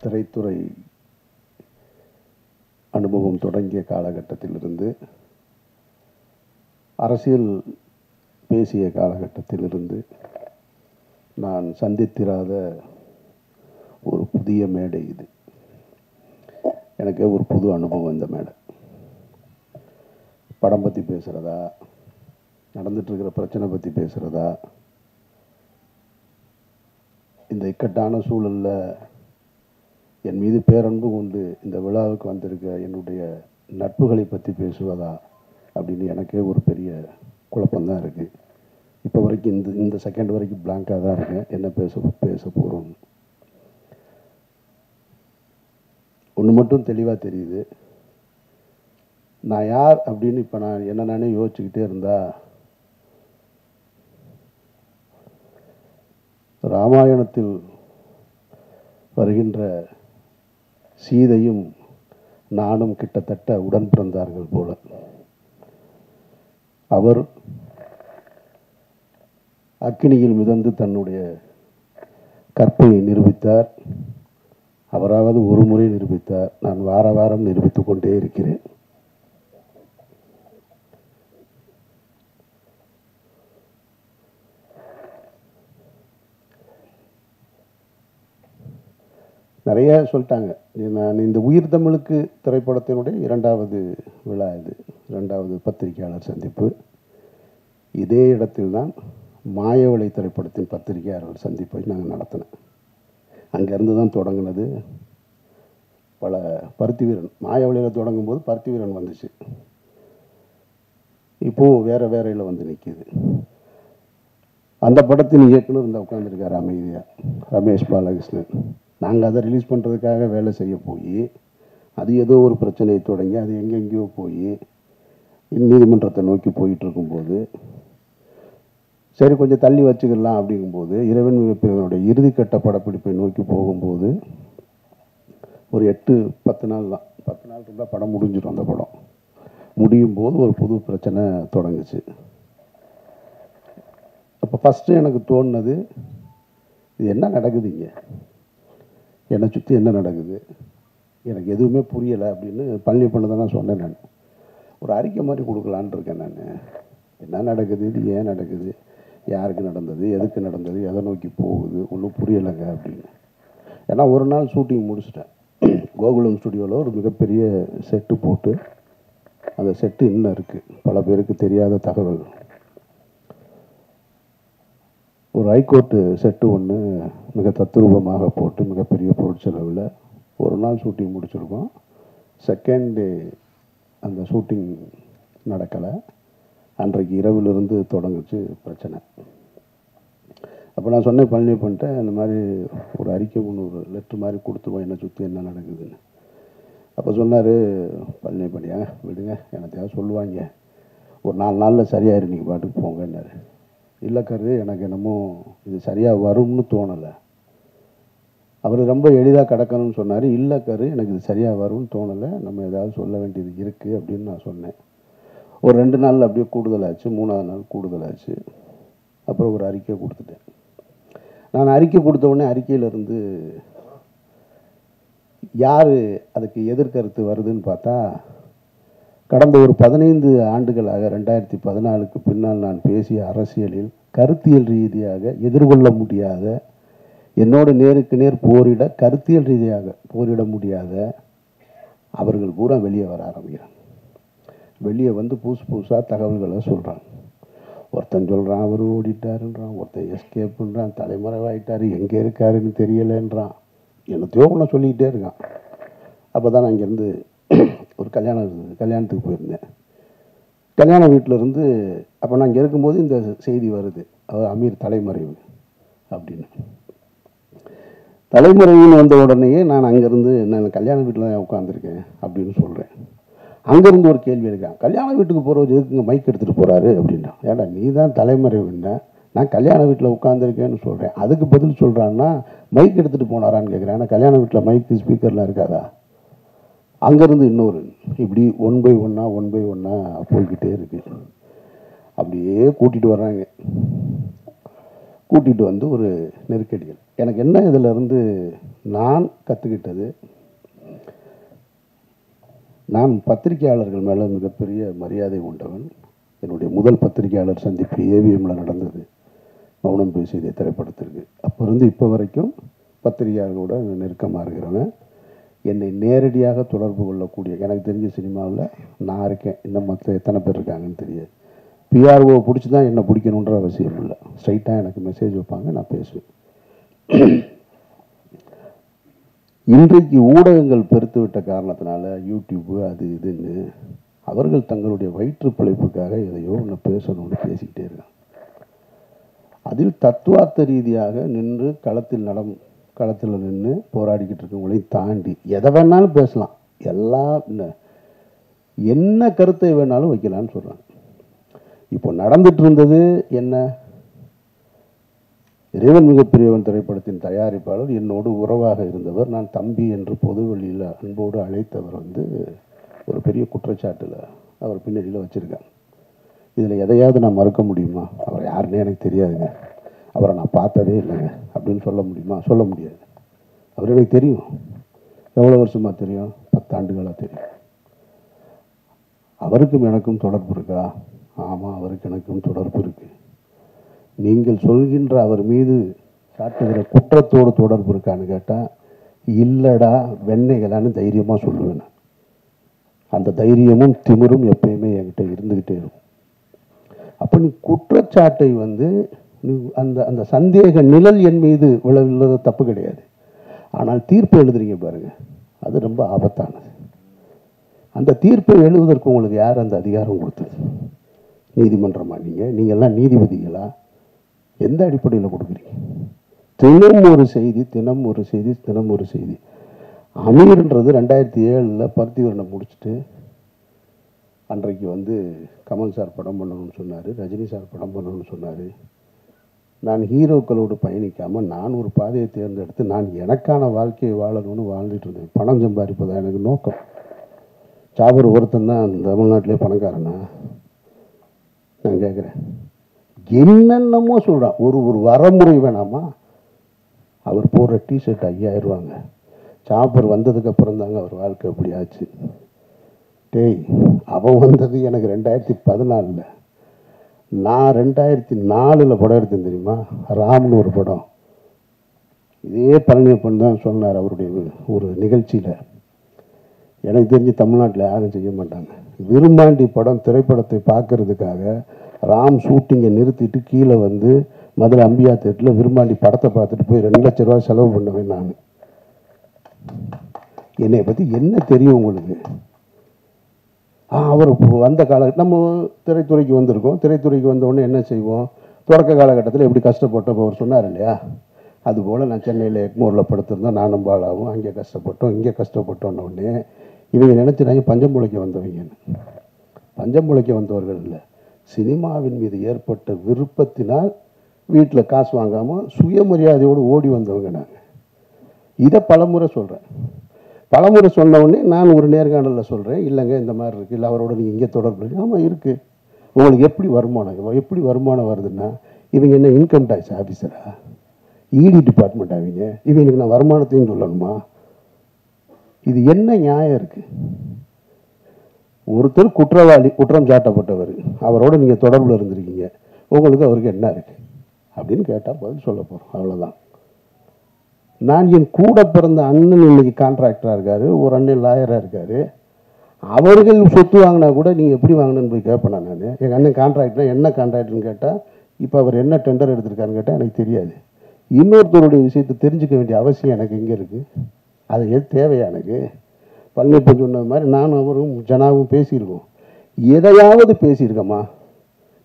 திரைத்துறை அனுபவம் தொடங்கிய காலகட்டத்திலிருந்து, அரசியல் பேசிய காலகட்டத்திலிருந்து நான் சந்தித்திராத ஒரு புதிய மேடை இது. எனக்கு ஒரு புது அனுபவம் இந்த மேடை. படம் பற்றி பேசுகிறதா, நடந்துட்டுருக்கிற பிரச்சனை பற்றி பேசுகிறதா, இந்த இக்கட்டான சூழலில் என் மீது பேரன்பு கொண்டு இந்த விழாவுக்கு வந்திருக்க என்னுடைய நட்புகளை பற்றி பேசுவதா அப்படின்னு எனக்கே ஒரு பெரிய குழப்பம்தான் இருக்குது. இப்போ வரைக்கும் இந்த செகண்ட் வரைக்கும் பிளாங்காக தான் இருக்கேன், என்ன பேச போகிறோம். ஒன்று மட்டும் தெளிவாக தெரியுது, நான் யார் அப்படின்னு இப்போ நான் நானே யோசிச்சுக்கிட்டே இருந்தால் ராமாயணத்தில் வருகின்ற சீதையும் நானும் கிட்டத்தட்ட உடன் பிறந்தார்கள் போல. அவர் அக்கினியில் மிதந்து தன்னுடைய கற்பையை நிரூபித்தார். அவராவது ஒரு முறை நிரூபித்தார். நான் வார வாரம் நிரூபித்துக் கொண்டே இருக்கிறேன். நிறைய சொல்லிட்டாங்க. நான் இந்த உயிர் தமிழுக்கு திரைப்படத்தினுடைய 2வது விழா இது, 2வது பத்திரிகையாளர் சந்திப்பு. இதே இடத்தில்தான் மாயவளை திரைப்படத்தின் பத்திரிகையாளர் சந்திப்பை நாங்கள் நடத்தினோம். அங்கேருந்து தான் தொடங்கினது. பல பருத்தி வீரன் மாயவளையில் தொடங்கும் போது பருத்தி வீரன் வந்துச்சு. இப்போது வேறு வேறையில் வந்து நிற்கிது. அந்த படத்தின் இயக்குனர் இந்த உட்காந்துருக்கார் அமைதியாக, ரமேஷ் பாலகிருஷ்ணன். நாங்கள் அதை ரிலீஸ் பண்ணுறதுக்காக வேலை செய்ய போய் அது ஏதோ ஒரு பிரச்சனையை தொடங்கி அது எங்கெங்கேயோ போய் நீதிமன்றத்தை நோக்கி போயிட்டுருக்கும்போது சரி கொஞ்சம் தள்ளி வச்சுக்கலாம் அப்படிங்கும்போது இறைவன் மிகப்பெரியவனுடைய இறுதிக்கட்ட படப்பிடிப்பை நோக்கி போகும்போது ஒரு 8-10 நாள் தான், 10 நாள் இருந்தால் படம் முடிஞ்சிடும். அந்த படம் முடியும் போது ஒரு புது பிரச்சனை தொடங்குச்சு. அப்போ ஃபஸ்ட்டு எனக்கு தோணுனது, இது என்ன நடக்குது இங்கே, என்னை சுற்றி என்ன நடக்குது, எனக்கு எதுவுமே புரியலை அப்படின்னு பழனி பண்ண தான் நான் சொன்னேன். நான் ஒரு அறிக்கை மாதிரி கொடுக்கலான் இருக்கேன். நான் என்ன நடக்குது, இது ஏன் நடக்குது, யாருக்கு நடந்தது, எதுக்கு நடந்தது, எதை நோக்கி போகுது, ஒன்றும் புரியலைங்க அப்படின்னு. ஏன்னா ஒரு நாள் ஷூட்டிங் முடிச்சிட்டேன். கோகுலம் ஸ்டுடியோவில் ஒரு மிகப்பெரிய செட்டு போட்டு, அந்த செட்டு இன்னும் இருக்குது, பல பேருக்கு தெரியாத தகவல். ஒரு ஹைகோர்ட்டு செட்டு ஒன்று மிக தத்ரூபமாக போட்டு மிகப்பெரிய பொருட்செலவில் ஒரு நாள் ஷூட்டிங் முடிச்சிருக்கோம். செகண்ட் டே அந்த ஷூட்டிங் நடக்கலை. அன்றைக்கு இரவிலிருந்து தொடங்குச்சு பிரச்சனை. அப்போ நான் சொன்னேன் பழனி பண்ணிட்டேன், இந்த மாதிரி ஒரு அறிக்கை ஒன்று, ஒரு லெட்ரு மாதிரி கொடுத்துருவோம் என்னை சுற்றி என்ன நடக்குதுன்னு. அப்போ சொன்னார் பழனி பண்ணியா விடுங்க, எனத்தையாவது சொல்லுவாங்க, ஒரு 4 நாளில் சரியாயிரு, நீங்கள் பாட்டுக்கு போங்கன்னாரு. இல்லை கரு, எனக்கு என்னமோ இது சரியாக வரும்னு தோணலை. அவர் ரொம்ப எளிதாக கிடக்கணும்னு சொன்னார். இல்லை கரு, எனக்கு இது சரியாக வரும்னு தோணலை, நம்ம ஏதாவது சொல்ல வேண்டியது இருக்குது அப்படின்னு நான் சொன்னேன். ஒரு 2 நாள் அப்படியே கூடுதலாச்சு, 3ஆவது நாள் கூடுதலாச்சு. அப்புறம் ஒரு அறிக்கை கொடுத்துட்டேன். நான் அறிக்கை கொடுத்த உடனே அறிக்கையிலிருந்து யார் அதுக்கு எதிர்கருத்து வருதுன்னு பார்த்தா, கடந்த ஒரு 15 ஆண்டுகளாக 2014க்கு பின்னால் நான் பேசிய அரசியலில் கருத்தியல் ரீதியாக எதிர்கொள்ள முடியாத, என்னோட நேருக்கு நேர் போரிட கருத்தியல் ரீதியாக போரிட முடியாத அவர்கள் பூரா வெளியே வர ஆரம்பிக்கிறாங்க. வெளியே வந்து புதுசாக தகவல்களை சொல்கிறாங்க. ஒருத்தன் சொல்கிறான் அவர் ஓடிட்டாருன்றான், ஒருத்தன் எஸ்கேப்புன்றான், தலைமறைவாயிட்டார், எங்கே இருக்காருன்னு தெரியலைன்றான், என்னத்தையோ ஒன்று சொல்லிக்கிட்டே இருக்கான். அப்போ தான் நான் இங்கேருந்து ஒரு கல்யாணத்துக்கு போயிருந்தேன். கல்யாண வீட்டிலேருந்து அப்போ நான் இங்கே இருக்கும்போது இந்த செய்தி வருது, அவர் அமீர் தலைமறைவு அப்படின்னு. தலைமறைவுன்னு வந்த உடனேயே நான் அங்கேருந்து நான் கல்யாண வீட்டில் தான் உட்காந்துருக்கேன் அப்படின்னு சொல்கிறேன். அங்கேருந்து ஒரு கேள்வி இருக்கான், கல்யாண வீட்டுக்கு போகிறவர் எதுக்குங்க மைக் எடுத்துகிட்டு போகிறாரு அப்படின்றான். ஏடா நீ தான் தலைமறைவுன்னா, நான் கல்யாண வீட்டில் உட்காந்துருக்கேன்னு சொல்கிறேன். அதுக்கு பதில் சொல்கிறான்னா மைக் எடுத்துகிட்டு போனாரான்னு கேட்குறேன். ஏன்னா கல்யாண வீட்டில் மைக்கு ஸ்பீக்கர்லாம் இருக்காதா. அங்கேருந்து இன்னொரு இப்படி 1 by 1 போய்கிட்டே இருக்கு. அப்படியே கூட்டிகிட்டு வர்றாங்க. கூட்டிகிட்டு வந்து ஒரு நெருக்கடிகள். எனக்கு என்ன இதிலிருந்து நான் கற்றுக்கிட்டது, நான் பத்திரிகையாளர்கள் மேலே மிகப்பெரிய மரியாதை உண்டவன். என்னுடைய முதல் பத்திரிகையாளர் சந்திப்பு ஏவிஎம்மில் நடந்தது, மௌனம் பேசியதே திரைப்படத்திற்கு. அப்போ இருந்து இப்போ வரைக்கும் பத்திரிகையாளர்களோட நெருக்கமாக இருக்கிறவன். என்னை நேரடியாக தொடர்பு கொள்ளக்கூடிய, எனக்கு தெரிஞ்ச சினிமாவில் நான் இருக்கேன், இன்னும் மற்ற எத்தனை பேர் இருக்காங்கன்னு தெரியாது. பிஆர்ஓ பிடிச்சி தான் என்னை பிடிக்கணுன்ற அவசியம் இல்லை. ஸ்ட்ரைட்டாக எனக்கு மெசேஜ் வைப்பாங்க, நான் பேசுவேன். இன்றைக்கு ஊடகங்கள் பெருத்து விட்ட காரணத்தினால யூடியூப்பு அது இதுன்னு அவர்கள் தங்களுடைய வயிற்று பிழைப்புக்காக எதையோ ஒன்று பேசணும்னு பேசிக்கிட்டே இருக்காங்க. அதில் தத்துவார்த்த ரீதியாக நின்று களத்தில் நின்று போராடிக்கிட்டு இருக்கவங்களையும் தாண்டி எதை வேணாலும் பேசலாம், எல்லாம் என்ன கருத்தை வேணாலும் வைக்கலான்னு சொல்கிறாங்க. இப்போ நடந்துட்டு இருந்தது என்ன, இறைவன் மிகப்பெரியவன் திரைப்படத்தின் தயாரிப்பாளர் என்னோடு உறவாக இருந்தவர். நான் தம்பி என்று பொதுவெளியில் அன்போடு அழைத்தவர் ஒரு பெரிய குற்றச்சாட்டில் அவர் பின்னணியில் வச்சுருக்காங்க. இதில் எதையாவது நான் மறுக்க முடியுமா? அவர் யாருன்னே எனக்கு தெரியாதுங்க, அவரை நான் பார்த்ததே இல்லைங்க அப்படின்னு சொல்ல முடியுமா? சொல்ல முடியாது. அவர் எனக்கு தெரியும். எவ்வளோ வருஷமாக தெரியும்? 10 ஆண்டுகளாக தெரியும். அவருக்கும் எனக்கும் தொடர்பு இருக்கா? ஆமாம், அவருக்கு எனக்கும் தொடர்பு இருக்குது. நீங்கள் சொல்கின்ற அவர் மீது சாட்டுகிற குற்றத்தோடு தொடர்பு இருக்கான்னு கேட்டால் இல்லைடா வெண்ணைகளான்னு தைரியமாக சொல்லுவேன். அந்த தைரியமும் திமிரும் எப்பயுமே என்கிட்ட இருந்துக்கிட்டே இருக்கும். அப்போ நீ குற்றச்சாட்டை நீ அந்த சந்தேக நிழல் என் மீது விழவில்லது தப்பு கிடையாது. ஆனால் தீர்ப்பு எழுதுறீங்க பாருங்கள், அது ரொம்ப ஆபத்தானது. அந்த தீர்ப்பை எழுதுவதற்கு உங்களுக்கு யார் அந்த அதிகாரம் கொடுத்தது? நீதிமன்றமா? நீங்கள்லாம் நீதிபதிகளா? எந்த அடிப்படையில் கொடுக்குறீங்க? தினம் ஒரு செய்தி, தினம் ஒரு செய்தி, தினம் ஒரு செய்தி. அமீர்ன்றது 2007 பருத்திவரனை முடிச்சுட்டு அன்றைக்கு கமல் சார் படம் பண்ணணும்னு சொன்னார், ரஜினி சார் படம் பண்ணணும்னு சொன்னார். நான் ஹீரோக்களோடு பயணிக்காமல் நான் ஒரு பாதையை தேர்ந்தெடுத்து நான் எனக்கான வாழ்க்கையை வாழணும்னு வாழ்ந்துட்டு இருந்தேன். பணம் சம்பாதிப்பதா எனக்கு நோக்கம். சாபர் ஒருத்தன் தான் தமிழ்நாட்டிலே பணக்காரனா? நான் கேட்குறேன். என்னென்னமோ சொல்கிறான். ஒரு வரமுறை வேணாமா? அவர் போடுற டிஷர்ட் 5000 ரூபாங்க. சாப்பர் வந்ததுக்கப்புறம் தாங்க அவர் வாழ்க்கை அப்படி ஆச்சு. டேய், அவன் வந்தது எனக்கு 2014. நான் 2004 படம் எடுத்தேன் தெரியுமா? ராம்னு ஒரு படம். இதே பழனியப்பன் தான் சொன்னார் அவருடைய ஒரு நிகழ்ச்சியில். எனக்கு தெரிஞ்சு தமிழ்நாட்டில் யாரும் செய்ய மாட்டாங்க. விரும்பாண்டி படம் திரைப்படத்தை பார்க்கறதுக்காக ராம் ஷூட்டிங்கை நிறுத்திட்டு கீழே மதுரை அம்பியா தேட்டரில் விரும்பாண்டி படத்தை பார்த்துட்டு போய் 2 லட்ச ரூபா செலவு பண்ணுவேன் நான். என்னை பற்றி என்ன தெரியும் உங்களுக்கு? அவர் வந்த நம்ம திரைத்துறைக்கு வந்திருக்கோம். திரைத்துறைக்கு வந்தவுடனே என்ன செய்வோம்? தொடக்க காலகட்டத்தில் எப்படி கஷ்டப்பட்டோம் அவர் சொன்னார் இல்லையா? அதுபோல் நான் சென்னையில் எக்மோரில் படுத்திருந்தோம், நானும் பாலாவும். அங்கே கஷ்டப்பட்டோம், இங்கே கஷ்டப்பட்டோன்னொடனே இவங்க நினச்சினாங்க பஞ்சம் பிழைக்க வந்தவங்கன்னு. பஞ்சம் பிழைக்க வந்தவர்கள் இல்லை. சினிமாவின் மீது ஏற்பட்ட விருப்பத்தினால் வீட்டில் காசு வாங்காமல் சுயமரியாதையோடு ஓடி வந்தவங்க நாங்கள். இதை பலமுறை சொல்கிறேன். பலமுறை சொன்னவுடனே நான் ஒரு நேர்காணலில் சொல்கிறேன், இல்லைங்க இந்த மாதிரி இருக்குது, இல்லை அவரோட நீங்கள் இங்கே தொடர்பு இருக்குது. ஆமாம் இருக்குது. உங்களுக்கு எப்படி வருமானம் வருதுன்னா, இவங்க என்ன இன்கம் டேக்ஸ் ஆஃபீஸரா? இடி டிபார்ட்மெண்ட் இவங்களுக்கு நான் வருமானத்தையும் சொல்லணுமா? இது என்ன நியாயம் இருக்குது? ஒருத்தர் குற்றவாளி, குற்றம் சாட்டப்பட்டவர், அவரோட நீங்கள் தொடர்பில் இருந்திருக்கீங்க, உங்களுக்கு அவருக்கு என்ன இருக்குது அப்படின்னு கேட்டால் பதில் சொல்ல போகிறோம். அவ்வளோதான். நான் என் கூட பிறந்த அண்ணன் இன்னைக்கு கான்ட்ராக்டராக இருக்கார், ஒரு அண்ணன் லாயராக இருக்கார். அவர்கள் சொத்து வாங்கினா கூட நீங்கள் எப்படி வாங்கினேன்னு போய் கேட்பேன் நான். எங்கள் அண்ணன் கான்ட்ராக்டர் என்ன கான்ட்ராக்டர்னு கேட்டால் இப்போ அவர் என்ன டெண்டர் எடுத்திருக்காருன்னு கேட்டால் எனக்கு தெரியாது. இன்னொருத்தருடைய விஷயத்தை தெரிஞ்சுக்க வேண்டிய அவசியம் எனக்கு எங்கே இருக்குது? அது எது தேவையா எனக்கு? பழனியப்பன் சொன்னது மாதிரி நானும் அவரும் ஜனாவும் பேசியிருக்கோம். எதையாவது பேசியிருக்கோமா?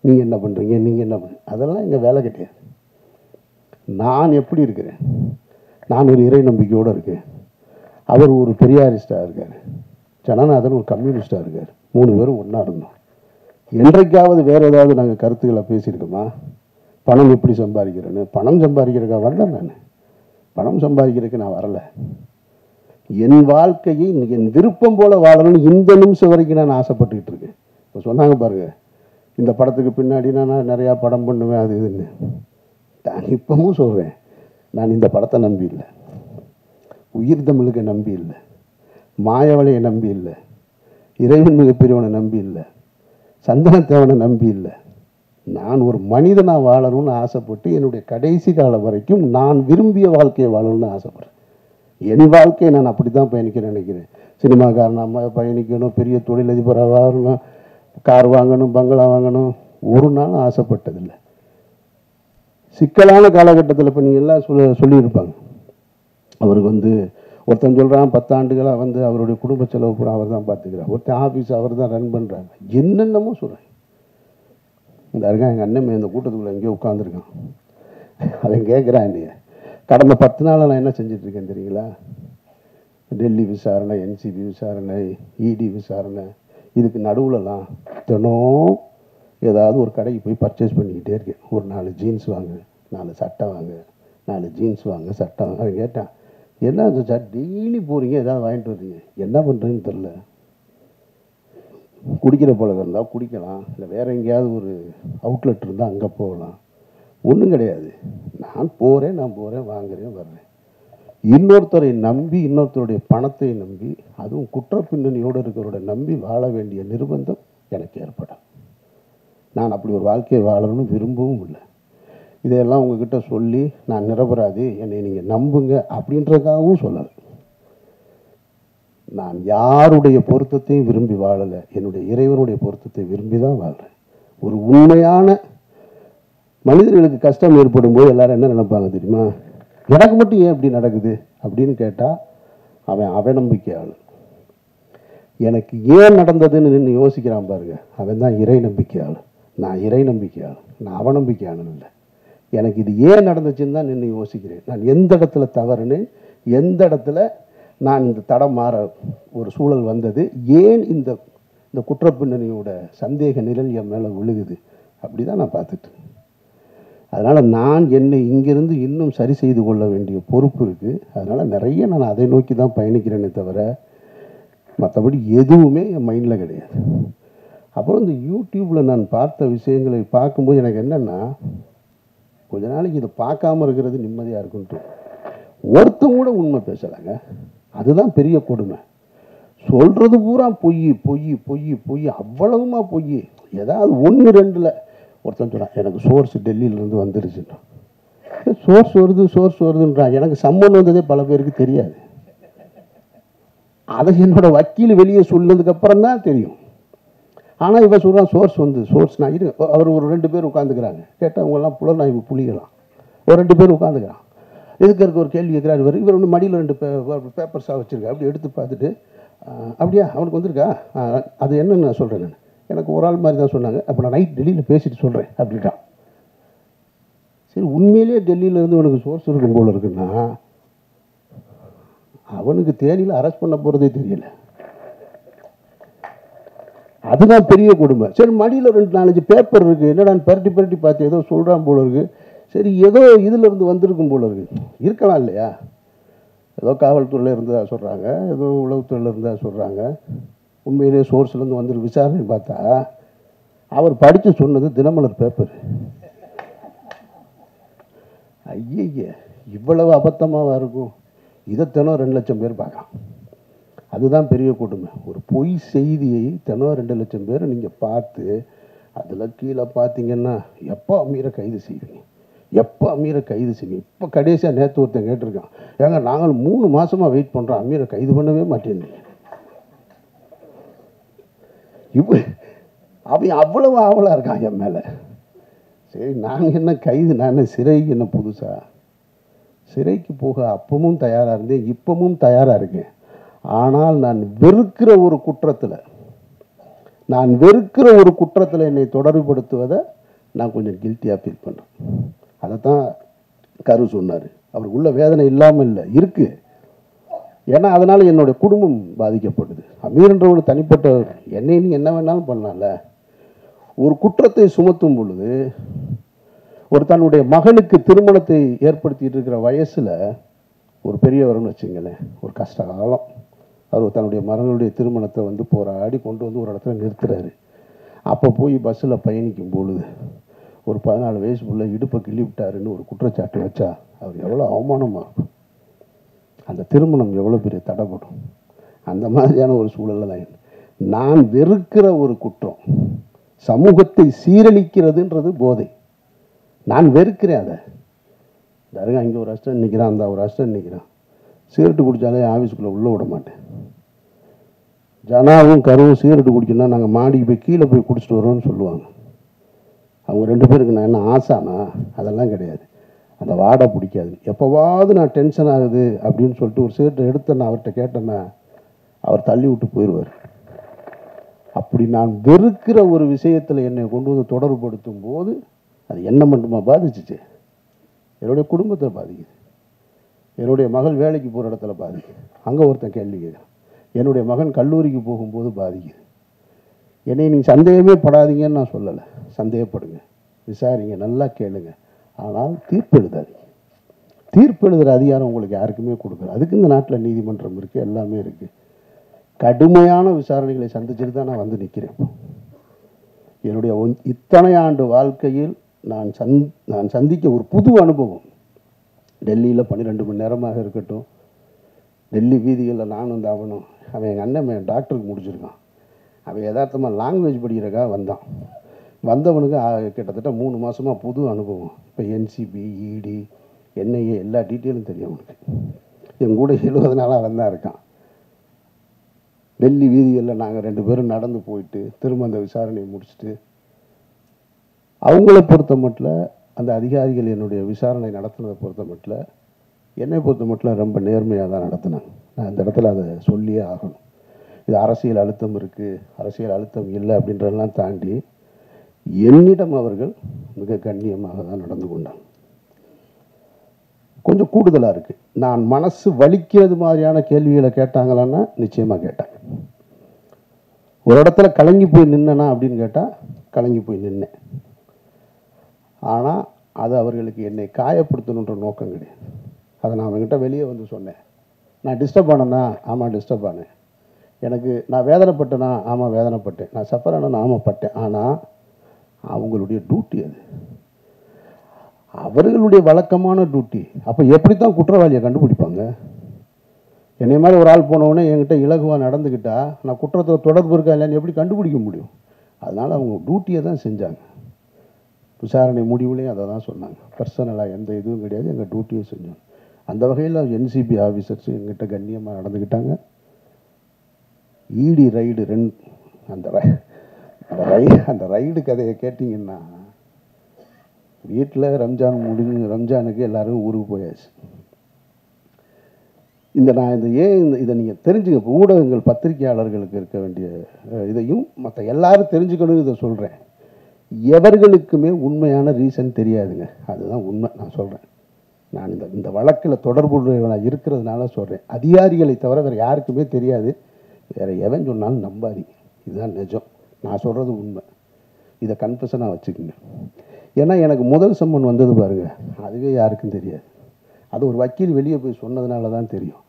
நீங்கள் என்ன பண்ணுறீங்க, நீங்கள் என்ன பண்ணுறீங்க, அதெல்லாம் எங்கள் வேலை கிடையாது. நான் எப்படி இருக்கிறேன்? நான் ஒரு இறை நம்பிக்கையோடு இருக்கேன். அவர் ஒரு பெரியாரிஸ்டாக இருக்கார், ஜனநாதன் ஒரு கம்யூனிஸ்டாக இருக்கார். 3 பேரும் ஒன்றா இருந்தோம். என்றைக்காவது வேறு ஏதாவது நாங்கள் கருத்துக்களை பேசியிருக்கோமா? பணம் எப்படி சம்பாதிக்கிறேன்னு? பணம் சம்பாதிக்கிறதுக்காக வரல. நான் பணம் சம்பாதிக்கிறதுக்கு நான் வரலை. என் வாழ்க்கையை என் விருப்பம் போல் வாழணும்னு இந்த நிமிஷம் வரைக்கும் நான் ஆசைப்பட்டுக்கிட்டு இருக்கேன். இப்போ சொன்னாங்க பாருங்கள், இந்த படத்துக்கு பின்னாடி நான் நிறையா படம் பண்ணுவேன் அது இதுன்னு. நான் இப்பவும் சொல்கிறேன், நான் இந்த படத்தை நம்பி இல்லை, உயிர் தமிழுக்கு நம்பி இல்லை, மாயவளையை நம்பி இல்லை, இறைவன் மிகப்பெரியவனை நம்பி இல்லை, சந்தனத்தேவனை நம்பி இல்லை. நான் ஒரு மனிதனாக வாழணும்னு ஆசைப்பட்டு என்னுடைய கடைசி காலம் வரைக்கும் நான் விரும்பிய வாழ்க்கையை வாழணும்னு ஆசைப்பட்றேன். என் வாழ்க்கையை நான் அப்படி தான் பயணிக்க நினைக்கிறேன். சினிமாக்காரனாக பயணிக்கணும், பெரிய தொழிலதிபராக வாழணும், கார் வாங்கணும், பங்களா வாங்கணும், ஒரு நாள் ஆசைப்பட்டதில்லை. சிக்கலான காலகட்டத்தில் இப்போ நீங்கள் எல்லாம் சொல்லியிருப்பாங்க. அவருக்கு ஒருத்தன் சொல்கிறான் 10 ஆண்டுகளாக அவருடைய குடும்ப செலவு பூரா அவர் தான் பார்த்துக்கிறார், ஒருத்தன் ஆஃபீஸ் அவர் தான் ரன் பண்ணுறாங்க, என்னென்னமோ சொல்கிறேன். இந்த இருக்கான் எங்கள் அண்ணன் இந்த கூட்டத்துக்குள்ளே எங்கேயோ உட்காந்துருக்கான். அவன் கேட்குறான், இல்லையா கடந்த 10 நாளாக நான் என்ன செஞ்சிட்ருக்கேன் தெரியுங்களா? டெல்லி விசாரணை, என்சிபி விசாரணை, இடி விசாரணை, இதுக்கு நடுவுலலாம் தினம் ஏதாவது ஒரு கடைக்கு போய் பர்ச்சேஸ் பண்ணிக்கிட்டே இருக்கேன். ஒரு 4 ஜீன்ஸ் வாங்குவேன், 4 சட்டை வாங்க, 4 ஜீன்ஸ் வாங்க, சட்டை வாங்க. அவன் கேட்டான், என்ன சார் டெய்லி போகிறீங்க, ஏதாவது வாங்கிட்டு வர்றீங்க, என்ன பண்ணுறதுன்னு தெரில. குடிக்கிற பழக்கம் இருந்தால் குடிக்கலாம், இல்லை வேறு எங்கேயாவது ஒரு அவுட்லெட் இருந்தால் அங்கே போகலாம். ஒன்றும் கிடையாது. நான் போகிறேன் வாங்குறேன் வர்றேன். இன்னொருத்தரை நம்பி, இன்னொருத்தருடைய பணத்தை நம்பி, அதுவும் குற்ற பின்னணியோடு இருக்கிறவரோட நம்பி வாழ வேண்டிய நிர்பந்தம் எனக்கு ஏற்படும். நான் அப்படி ஒரு வாழ்க்கையை வாழணும்னு விரும்பவும் இல்லை. இதையெல்லாம் உங்ககிட்ட சொல்லி நான் நிரபராதி, என்னை நீங்கள் நம்புங்க அப்படின்றதுக்காகவும் சொல்லலை. நான் யாருடைய பொருத்தத்தையும் விரும்பி வாழலை, என்னுடைய இறைவனுடைய பொருத்தத்தை விரும்பி தான் வாழ்கிறேன். ஒரு உண்மையான மனிதர்களுக்கு கஷ்டம் ஏற்படும் போது எல்லாரும் என்ன நினைப்பாங்க தெரியுமா, எனக்கு மட்டும் ஏன் இப்படி நடக்குது அப்படின்னு கேட்டால் அவன் அவநம்பிக்கையாளன். எனக்கு ஏன் நடந்ததுன்னு நின்று யோசிக்கிறான் பாருங்க, அவன் தான் இறை நம்பிக்கையாளன். நான் இறை நம்பிக்கையாளன், நான் அவநம்பிக்கையாளன் இல்லை. எனக்கு இது ஏன் நடந்துச்சுன்னு தான் நின்று யோசிக்கிறேன். நான் எந்த இடத்துல தவறுன்னு, எந்த இடத்துல நான் இந்த தடம் மாற ஒரு சூழல் வந்தது, ஏன் இந்த இந்த குற்றப்பின்னணியோட சந்தேக நிழல் என் மேலே விழுகுது, அப்படி தான் நான் பார்த்துட்டு. அதனால் நான் என்னை இங்கிருந்து இன்னும் சரி செய்து கொள்ள வேண்டிய பொறுப்பு இருக்குது. அதனால் நிறைய நான் அதை நோக்கி தான் பயணிக்கிறேனே தவிர மற்றபடி எதுவுமே என் மைண்டில் கிடையாது. அப்புறம் இந்த யூடியூப்பில் நான் பார்த்த விஷயங்களை பார்க்கும்போது எனக்கு என்னென்னா, கொஞ்ச நாளைக்கு இதை பார்க்காம இருக்கிறது நிம்மதியாக இருக்குன்ட்டு. ஒருத்தங்க கூட உண்மை பேசலைங்க, அதுதான் பெரிய கொடுமை. சொல்கிறது பூரா பொய் பொய் பொய் பொய், அவ்வளவுமா பொய். ஏதாவது 1-2 ஒருத்தன் சொன்னான், எனக்கு சோர்ஸ் டெல்லியிலேருந்து வந்துருச்சுன்னா. சோர்ஸ் வருதுன்றான். எனக்கு சம்மன் வந்ததே பல பேருக்கு தெரியாது. அதை என்னோட வக்கீல் வெளியே சொன்னதுக்கப்புறம் தான் தெரியும். ஆனால் இவன் சொல்கிறான் சோர்ஸ் நான் இரு. அவர் ஒரு 2 பேர் உட்காந்துக்கிறாங்க. கேட்டால் அவங்கெல்லாம் புலனாய்வு புலிகலாம். ஒரு 2 பேர் உட்காந்துக்கிறான். இதுக்கு ஒரு கேள்வி கேட்குறாரு. இவர் ஒன்று மடியில் 2 பேப்பர்ஸாக வச்சுருக்கா. அப்படி எடுத்து பார்த்துட்டு, அப்படியா அவனுக்கு வந்திருக்கா, அது என்னன்னு நான் சொல்கிறேன். நான் எனக்கு ஒரு ஆள் மாதிரி தான் சொன்னாங்க. அப்போ நான் நைட் டெல்லியில் பேசிட்டு சொல்கிறேன் அப்படின்ட்டான். சரி, உண்மையிலே டெல்லியிலேருந்து உனக்கு சோர்ஸ் இருக்கும் போல இருக்குன்னா, அவனுக்கு தேனியில் அரெஸ்ட் பண்ண போகிறதே தெரியல. அதுதான் பெரிய கொடுமை. சரி, மடியில் 2-4 பேப்பர் இருக்குது, என்னடான்னு பரட்டி பார்த்து ஏதோ சொல்கிறான் போல இருக்குது. சரி, ஏதோ இதிலேருந்து வந்திருக்கும் போல இருக்குது. இருக்கலாம் இல்லையா? ஏதோ காவல்துறையில் இருந்தால் சொல்கிறாங்க, ஏதோ உளவுத்துறையில் இருந்தால் சொல்கிறாங்க. உண்மையிலே சோர்ஸ்லேருந்து வந்துருக்கு. விசாரணை பார்த்தா அவர் படித்து சொன்னது தினமலர் பேப்பர். ஐய, இவ்வளவு அபத்தமாக இருக்கும். இதை தினம் 2 லட்சம் பேர் பார்க்கலாம். அதுதான் பெரிய கொடுமை. ஒரு பொய் செய்தியை தினம் 2 லட்சம் பேர் நீங்கள் பார்த்து, அதில் கீழே பார்த்தீங்கன்னா எப்போ அமீரை கைது செய்வீங்க, எப்போ அமீரை கைது செய்வீங்க. இப்போ கடைசியாக நேற்று ஒருத்தன் கேட்டிருக்கான், ஏங்க நாங்கள் 3 மாதமாக வெயிட் பண்ணுறோம், அமீரை கைது பண்ணவே மாட்டேன்னு. இப்போ அவன் அவ்வளவு ஆவலாக இருக்கான் என் மேலே. சரி, நாங்கள் என்ன கைது, நான் சிறைக்கு என்ன புதுசா? சிறைக்கு போக அப்பவும் தயாராக இருந்தேன், இப்பவும் தயாராக இருக்கேன். ஆனால் நான் வெறுக்கிற ஒரு குற்றத்தில் என்னை தொடர்புபடுத்துவதை நான் கொஞ்சம் கில்ட்டியாக ஃபீல் பண்ணுறேன். அதை தான் கரு சொன்னார். அவருக்குள்ள வேதனை இல்லாமல் இல்லை, இருக்குது. ஏன்னா அதனால் என்னுடைய குடும்பம் பாதிக்கப்படுது. அமீர்ன்ற ஒரு தனிப்பட்ட என்னை நீ என்ன வேணாலும் பண்ணல. ஒரு குற்றத்தை சுமத்தும் பொழுது, ஒரு தன்னுடைய மகனுக்கு திருமணத்தை ஏற்படுத்திட்டு இருக்கிற வயசில் ஒரு பெரியவர்னு வச்சுங்களேன், ஒரு கஷ்ட காலம். அவர் தன்னுடைய மகனுடைய திருமணத்தை போராடி கொண்டு வந்து ஒரு இடத்துல நிறுத்துறாரு. அப்போ போய் பஸ்ஸில் பயணிக்கும் பொழுது ஒரு 14 வயசுக்குள்ளே இடுப்பை கிள்ளி விட்டாருன்னு ஒரு குற்றச்சாட்டு வச்சா அவர் எவ்வளோ அவமானமாக இருக்கும். அந்த திருமணம் எவ்வளோ பெரிய தடைப்படும். அந்த மாதிரியான ஒரு சூழலில் தான் நான் வெறுக்கிற ஒரு குற்றம் சமூகத்தை சீரழிக்கிறதுன்றது போதை. நான் வெறுக்கிறேன் அதை. தருங்க, இங்கே ஒரு அஸ்டன் நிற்கிறான், அந்த ஒரு அஸ்டன் நிற்கிறான். சிகரெட்டு குடித்தாலே ஆஃபீஸுக்குள்ளே உள்ளே விட மாட்டேன். ஜனாவும் கருவும் சிகரெட்டு குடிக்கணும்னா நாங்கள் மாடிக்கு போய் கீழே போய் குடிச்சிட்டு வரோம்னு சொல்லுவாங்க. அவங்க 2 பேருக்கு நான் என்ன ஆசானா? அதெல்லாம் கிடையாது. அந்த வாடை பிடிக்காது. எப்போவாவது நான் டென்ஷன் ஆகுது அப்படின்னு சொல்லிட்டு ஒரு சிகரெட்டை எடுத்தேன்னா அவர்கிட்ட கேட்டேன்னா அவர் தள்ளி விட்டு போயிடுவார். அப்படி நான் வெறுக்கிற ஒரு விஷயத்தில் என்னை கொண்டு வந்து தொடர்புபடுத்தும் போது அது என்ன மட்டுமா பாதிச்சிச்சு, என்னுடைய குடும்பத்தை பாதிக்குது. என்னுடைய மகள் வேலைக்கு போகிற இடத்துல பாதிக்குது. அங்கே ஒருத்தன் கேள்வி கேட்குறான். என்னுடைய மகன் கல்லூரிக்கு போகும்போது பாதிக்குது. என்னை நீங்கள் சந்தேகமே படாதீங்கன்னு நான் சொல்லலை. சந்தேகப்படுங்க, விசாரிங்க, நல்லா கேளுங்க. ஆனால் தீர்ப்பு எழுதாதீங்க. தீர்ப்பு எழுதுகிற அதிகாரம் உங்களுக்கு யாருக்குமே கொடுக்கல. அதுக்கு இந்த நாட்டில் நீதிமன்றம் இருக்குது, எல்லாமே இருக்குது. கடுமையான விசாரணைகளை சந்திச்சுட்டு தான் நான் வந்து நிற்கிறேன். என்னுடைய இத்தனை ஆண்டு வாழ்க்கையில் நான் சந்திக்க ஒரு புது அனுபவம். டெல்லியில் 12 மணி நேரமாக இருக்கட்டும், டெல்லி வீதிகளில் நானும் வந்து அவன் எங்கள் அண்ணன் டாக்டருக்கு முடிச்சிருக்கான். அவன் யதார்த்தமாக லாங்குவேஜ் படிக்கிறக்காக வந்தவனுக்கு கிட்டத்தட்ட 3 மாதமாக புது அனுபவம். இப்போ என்சிபி, இடி, என்ஐஏ எல்லா டீட்டெயிலும் தெரியும் அவனுக்கு. என் கூட 70 நாளாக வந்தான் இருக்கான். டெல்லி வீதிகளில் நாங்கள் 2 பேரும் நடந்து போயிட்டு திரும்ப அந்த விசாரணையை முடிச்சுட்டு, அவங்கள பொறுத்த மட்டும் அந்த அதிகாரிகள் என்னுடைய விசாரணை நடத்துனதை பொறுத்த மட்டும், என்னை பொறுத்த மட்டும் ரொம்ப நேர்மையாக தான் நடத்தினாங்க. நான் இந்த இடத்துல அதை சொல்லியே ஆகணும். இது அரசியல் அழுத்தம் இருக்குது, அரசியல் அழுத்தம் இல்லை அப்படின்றதெல்லாம் தாண்டி என்னிடம் அவர்கள் மிக கண்ணியமாக தான் நடந்து கொண்டாங்க. கொஞ்சம் கூடுதலாக இருக்குது. நான் மனசு வலிக்கிறது மாதிரியான கேள்விகளை கேட்டாங்களான்னா நிச்சயமாக கேட்டாங்க. ஒரு இடத்துல கலங்கி போய் நின்னனா அப்படின்னு கேட்டால் கலங்கி போய் நின்னேன். ஆனால் அது அவர்களுக்கு என்னை காயப்படுத்தணுன்ற நோக்கம் கிடையாது. அதை நான் அவங்ககிட்ட வெளியே வந்து சொன்னேன். நான் டிஸ்டர்ப் ஆனேன்னா ஆமாம் டிஸ்டர்ப் ஆனேன். நான் வேதனைப்பட்டேனா ஆமாம் வேதனைப்பட்டேன். நான் சஃபர் ஆனேன்னா ஆமாம் பட்டேன். ஆனால் அவங்களுடைய டியூட்டி அது, அவர்களுடைய வழக்கமான டியூட்டி. அப்போ எப்படி தான் குற்றவாளியை கண்டுபிடிப்பாங்க? என்னை மாதிரி ஒரு ஆள் போனவுடனே என்கிட்ட இலகுவாக நடந்துக்கிட்டா நான் குற்றத்தில் தொடர்பு இருக்கா இல்லைன்னு எப்படி கண்டுபிடிக்க முடியும்? அதனால் அவங்க டியூட்டியை தான் செஞ்சாங்க. விசாரணை முடிவுலையும் அதை தான் சொன்னாங்க. பர்சனலாக எந்த இதுவும் கிடையாது, எங்கள் டியூட்டியை செஞ்சோம். அந்த வகையில் என்சிபி ஆஃபீஸர்ஸ் எங்கிட்ட கண்ணியமாக நடந்துக்கிட்டாங்க. இடி ரைடு அந்த ரைடு கதையை கேட்டிங்கன்னா, வீட்டில் ரம்ஜானுக்கு எல்லோரும் ஊருக்கு போயாச்சு. இதை நீங்கள் தெரிஞ்சுங்க. இப்போ ஊடகங்கள் பத்திரிகையாளர்களுக்கு இருக்க வேண்டிய இதையும் மற்ற எல்லாரும் தெரிஞ்சுக்கணும். இதை சொல்கிறேன். எவர்களுக்குமே உண்மையான ரீசன் தெரியாதுங்க. அதுதான் உண்மை. நான் சொல்கிறேன். நான் இந்த வழக்கில் தொடர்புடையவனாக இருக்கிறதுனால சொல்கிறேன். அதிகாரிகளை தவிர வேறு யாருக்குமே தெரியாது. வேறு எவன் சொன்னாலும் நம்பாதீங்க. இதுதான் நிஜம். நான் சொல்கிறது உண்மை. இதை கன்ஃபெஷனாக வச்சுக்கோங்க. ஏன்னா எனக்கு முதல் சம்மன் வந்தது பாருங்கள், அதுவே யாருக்கும் தெரியாது. அது ஒரு வக்கீல் வெளியே போய் சொன்னதுனால தான் தெரியும்.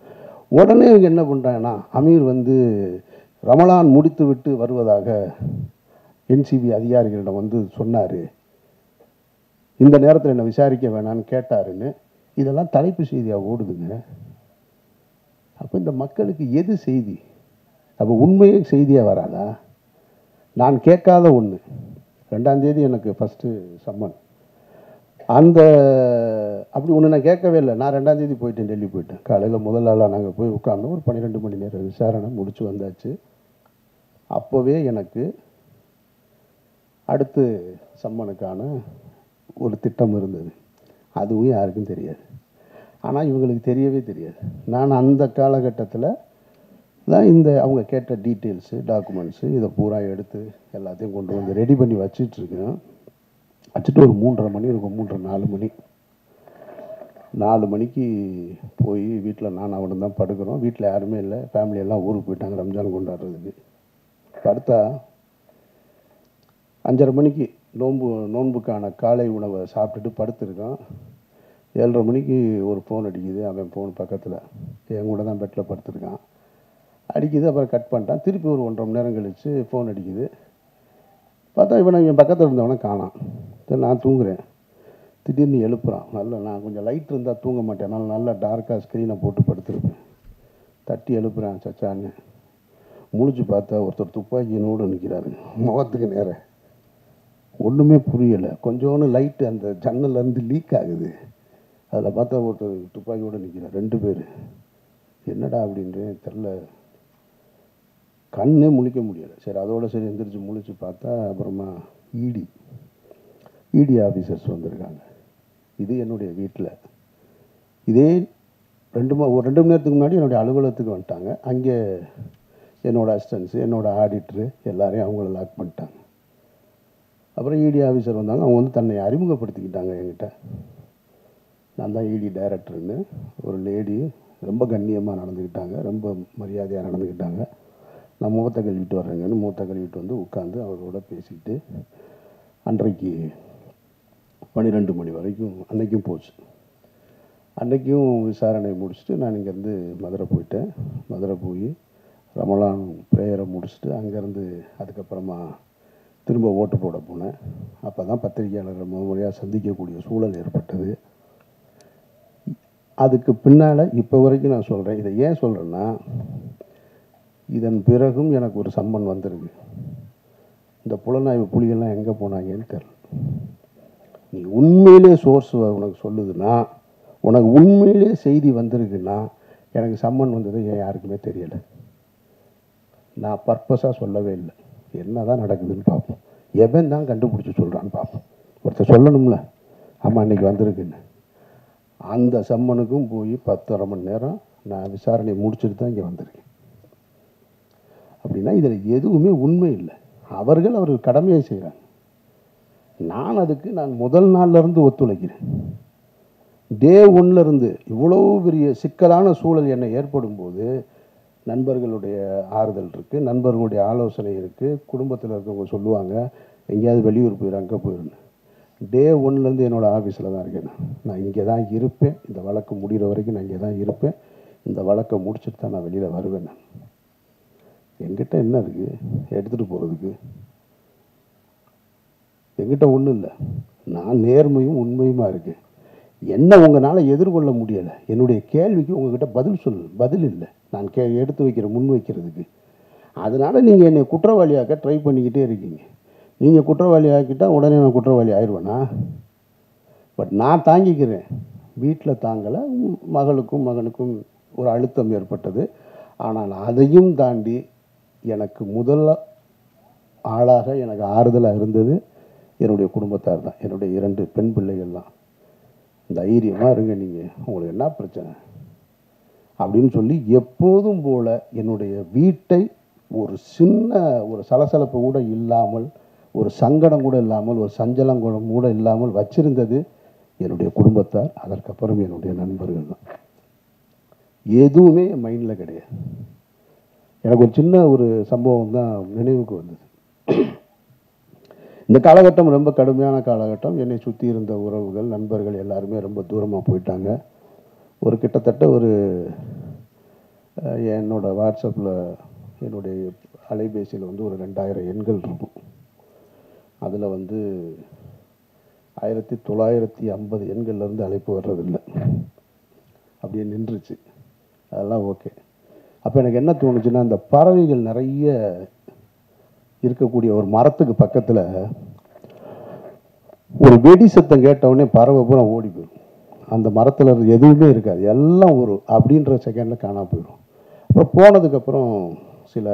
உடனே இவங்க என்ன பண்ணுறாங்கன்னா, அமீர் ரமலான் முடித்து விட்டு வருவதாக என்சிபி அதிகாரிகளிடம் சொன்னார், இந்த நேரத்தில் என்னை விசாரிக்க வேணான்னு கேட்டாருன்னு இதெல்லாம் தலைப்பு செய்தியாக ஓடுதுங்க. அப்போ இந்த மக்களுக்கு எது செய்தி? அப்போ உண்மையே செய்தியாக வராதா? நான் கேட்காத ஒன்று. 2ஆம் தேதி எனக்கு ஃபஸ்ட்டு சம்மன். அப்படி ஒன்று நான் கேட்கவே இல்லை. நான் 2ஆம் தேதி போயிட்டேன், டெல்லி போயிட்டேன். காலையில் முதல் நாளாக நாங்கள் போய் உட்கார்ந்தோம். ஒரு 12 மணி நேரம் விசாரணை முடிச்சு வந்தாச்சு. அப்போவே எனக்கு அடுத்து சம்மனுக்கான ஒரு திட்டம் இருந்தது. அதுவும் யாருக்கும் தெரியாது. ஆனால் இவங்களுக்கு தெரியவே தெரியாது. நான் அந்த காலகட்டத்தில் தான் அவங்க கேட்ட டீட்டெயில்ஸு, டாக்குமெண்ட்ஸு இதை பூரா எடுத்து எல்லாத்தையும் கொண்டு வந்து ரெடி பண்ணி வச்சிட்ருக்கேன். வச்சுட்டு ஒரு 3:30 மணி இருக்கும். 3:30 4 மணிக்கு போய் வீட்டில் நான் அவனும் தான் படுக்கிறோம். வீட்டில் யாருமே இல்லை. ஃபேமிலியெல்லாம் ஊருக்கு போயிட்டாங்க ரம்ஜான் கொண்டாடுறதுக்கு. படுத்தா 5:30 மணிக்கு நோன்புக்கான காலை உணவை சாப்பிட்டுட்டு படுத்துருக்கான். 7:30 மணிக்கு ஒரு ஃபோன் அடிக்குது. அவன் ஃபோன் பக்கத்தில் என் கூட தான் பெட்டில் படுத்துருக்கான். அடிக்குது. அப்புறம் கட் பண்ணிட்டான். திருப்பி ஒரு 1.5 மணி நேரம் கழித்து ஃபோன் அடிக்குது. பார்த்தா இவன் பக்கத்தில் இருந்தவனை காணான். சரி, நான் தூங்குறேன். திடீர்னு எழுப்புறான். நான் கொஞ்சம் லைட் இருந்தால் தூங்க மாட்டேன். அதனால் நல்லா டார்க்காக ஸ்க்ரீனை போட்டு படுத்துருப்பேன். தட்டி எழுப்புறான் சச்சான்னு. முழிச்சு பார்த்தா ஒருத்தர் துப்பாக்கியினோடு நிற்கிறாரு முகத்துக்கு நேரம். ஒன்றுமே புரியலை. கொஞ்சோன்னு லைட்டு அந்த ஜன்னல்லேருந்து லீக் ஆகுது. அதில் பார்த்தா ஒருத்தர் துப்பாக்கியோடு நிற்கிறார். 2 பேர். என்னடா அப்படின்றேன், தெரில. கண்ணே முழிக்க முடியலை. சரி, அதோடு சரி எந்திரிச்சு முழிச்சு பார்த்தா அப்புறமா இடி ஆஃபீஸர்ஸ் வந்திருக்காங்க. இது என்னுடைய வீட்டில். இதே ஒரு 2 மணி நேரத்துக்கு முன்னாடி என்னுடைய அலுவலகத்துக்கு வந்துட்டாங்க. அங்கே என்னோடய அசிஸ்டன்ஸு, என்னோடய ஆடிட்ரு எல்லாரையும் அவங்கள லாக் பண்ணிட்டாங்க. அப்புறம் இடி ஆஃபீஸர் வந்தாங்க. அவங்க தன்னை அறிமுகப்படுத்திக்கிட்டாங்க என்கிட்ட. நான் தான் இடி டைரக்டர்னு. ஒரு லேடி ரொம்ப கண்ணியமாக நடந்துக்கிட்டாங்க, ரொம்ப மரியாதையாக நடந்துக்கிட்டாங்க. நான் மூத்த கழுவிட்டு வர்றேங்கன்னு மூத்த கழுவிட்டு உட்காந்து அவரோட பேசிக்கிட்டு அன்றைக்கு 12 மணி வரைக்கும் அன்றைக்கும் போச்சு. அன்றைக்கும் விசாரணை முடிச்சுட்டு நான் இங்கேருந்து மதுரை போயிட்டேன். மதுரை போய் ரமலான் ப்ரேயரை முடிச்சுட்டு அங்கேருந்து அதுக்கப்புறமா திரும்ப ஓட்டு போட போனேன். அப்போ தான் பத்திரிகையாளர்கள் முறையாக சந்திக்கக்கூடிய சூழல் ஏற்பட்டது. அதுக்கு பின்னால் இப்போ வரைக்கும் நான் சொல்கிறேன். இதை ஏன் சொல்கிறேன்னா, இதன் பிறகும் எனக்கு ஒரு சம்மன் வந்திருக்கு. இந்த புலனாய்வு புலிகள்லாம் எங்கே போனாங்கன்னு தெரியல. நீ உண்மையிலே சோர்ஸ் உனக்கு சொல்லுதுன்னா, உனக்கு உண்மையிலே செய்தி வந்திருக்குன்னா, எனக்கு சம்மன் வந்தது ஏன் யாருக்குமே தெரியலை. நான் பர்பஸாக சொல்லவே இல்லை. என்ன தான் நடக்குதுன்னு பார்ப்போம். எவன் தான் கண்டுபிடிச்சி சொல்கிறான்னு பார்ப்போம். ஒருத்தர் சொல்லணும்ல, ஆமாம் அன்றைக்கி வந்திருக்குன்னு. அந்த சம்மனுக்கும் போய் 10.5 மணி நேரம் நான் விசாரணை முடிச்சுட்டு தான் இங்கே வந்திருக்கேன். அப்படின்னா இதில் எதுவுமே உண்மை இல்லை. அவர்கள் கடமையை செய்கிறாங்க. நான் முதல் நாள்லேருந்து ஒத்துழைக்கிறேன். டே 1லேருந்து இவ்வளோ பெரிய சிக்கலான சூழல் என்னை ஏற்படும் போது நண்பர்களுடைய ஆறுதல் இருக்குது, நண்பர்களுடைய ஆலோசனை இருக்குது. குடும்பத்தில் இருக்கவங்க சொல்லுவாங்க, எங்கேயாவது வெளியூர் போயிடும், அங்கே போயிடுன்னு. டே 1லேருந்து என்னோடய ஆஃபீஸில் தான் இருக்கேன். நான் இங்கே தான் இருப்பேன். இந்த வழக்கு முடிகிற வரைக்கும் நான் இங்கே தான் இருப்பேன். இந்த வழக்கை முடிச்சுட்டு தான் நான் வெளியில் வருவேன். நான் என்கிட்ட என்ன இருக்குது எடுத்துகிட்டு போகிறதுக்கு? என்கிட்ட ஒன்றும் இல்லை. நான் நேர்மையும் உண்மையுமா இருக்கேன். என்ன உங்களால் எதிர்கொள்ள முடியலை. என்னுடைய கேள்விக்கு உங்ககிட்ட பதில் இல்லை. நான் எடுத்து வைக்கிற முன் வைக்கிறதுக்கு. அதனால் நீங்கள் என்னை குற்றவாளியாக்க ட்ரை பண்ணிக்கிட்டே இருக்கீங்க. நீங்கள் குற்றவாளி ஆக்கிட்டால் உடனே நான் குற்றவாளி ஆயிடுவேனா? பட் நான் தாங்கிக்கிறேன். வீட்டில் தாங்கலை. மகளுக்கும் மகனுக்கும் ஒரு அழுத்தம் ஏற்பட்டது. ஆனால் அதையும் தாண்டி எனக்கு முதல் ஆளாக எனக்கு ஆறுதலாக இருந்தது என்னுடைய குடும்பத்தார் தான். என்னுடைய 2 பெண் பிள்ளைகள் தான். தைரியமாக இருங்க, நீங்கள் உங்களுக்கு என்ன பிரச்சனை அப்படின்னு சொல்லி எப்போதும் போல் என்னுடைய வீட்டை ஒரு சின்ன ஒரு சலசலப்பு கூட இல்லாமல், ஒரு சங்கடம் கூட இல்லாமல், ஒரு சஞ்சலம் கூட இல்லாமல் வச்சிருந்தது என்னுடைய குடும்பத்தார். அதற்கப்புறம் என்னுடைய நண்பர்கள் தான். எதுவுமே என் மைண்டில் கிடையாது. எனக்கு ஒரு சின்ன ஒரு சம்பவம் தான் நினைவுக்கு வந்தது. இந்த காலகட்டம் ரொம்ப கடுமையான காலகட்டம். என்னை சுற்றி இருந்த உறவுகள், நண்பர்கள் எல்லாருமே ரொம்ப தூரமாக போயிட்டாங்க. ஒரு கிட்டத்தட்ட என்னோட வாட்ஸ்அப்பில் என்னுடைய அலைபேசியில் ஒரு 2000 எண்கள் இருக்கும். அதில் 1950 எண்கள்லேருந்து அழைப்பு வர்றதில்லை. அப்படியே நின்றுச்சு. அதெல்லாம் ஓகே. அப்போ எனக்கு என்ன தோணுச்சுன்னா, இந்த பறவைகள் நிறைய இருக்கக்கூடிய ஒரு மரத்துக்கு பக்கத்தில் ஒரு வெடி சத்தம் கேட்டவுடனே பறவை பூரா ஓடி போயிடும். அந்த மரத்தில் எதுவுமே இருக்காது, எல்லாம் அப்படின்ற செகண்டில் காணாம போயிடும். அப்புறம் போனதுக்கப்புறம் சில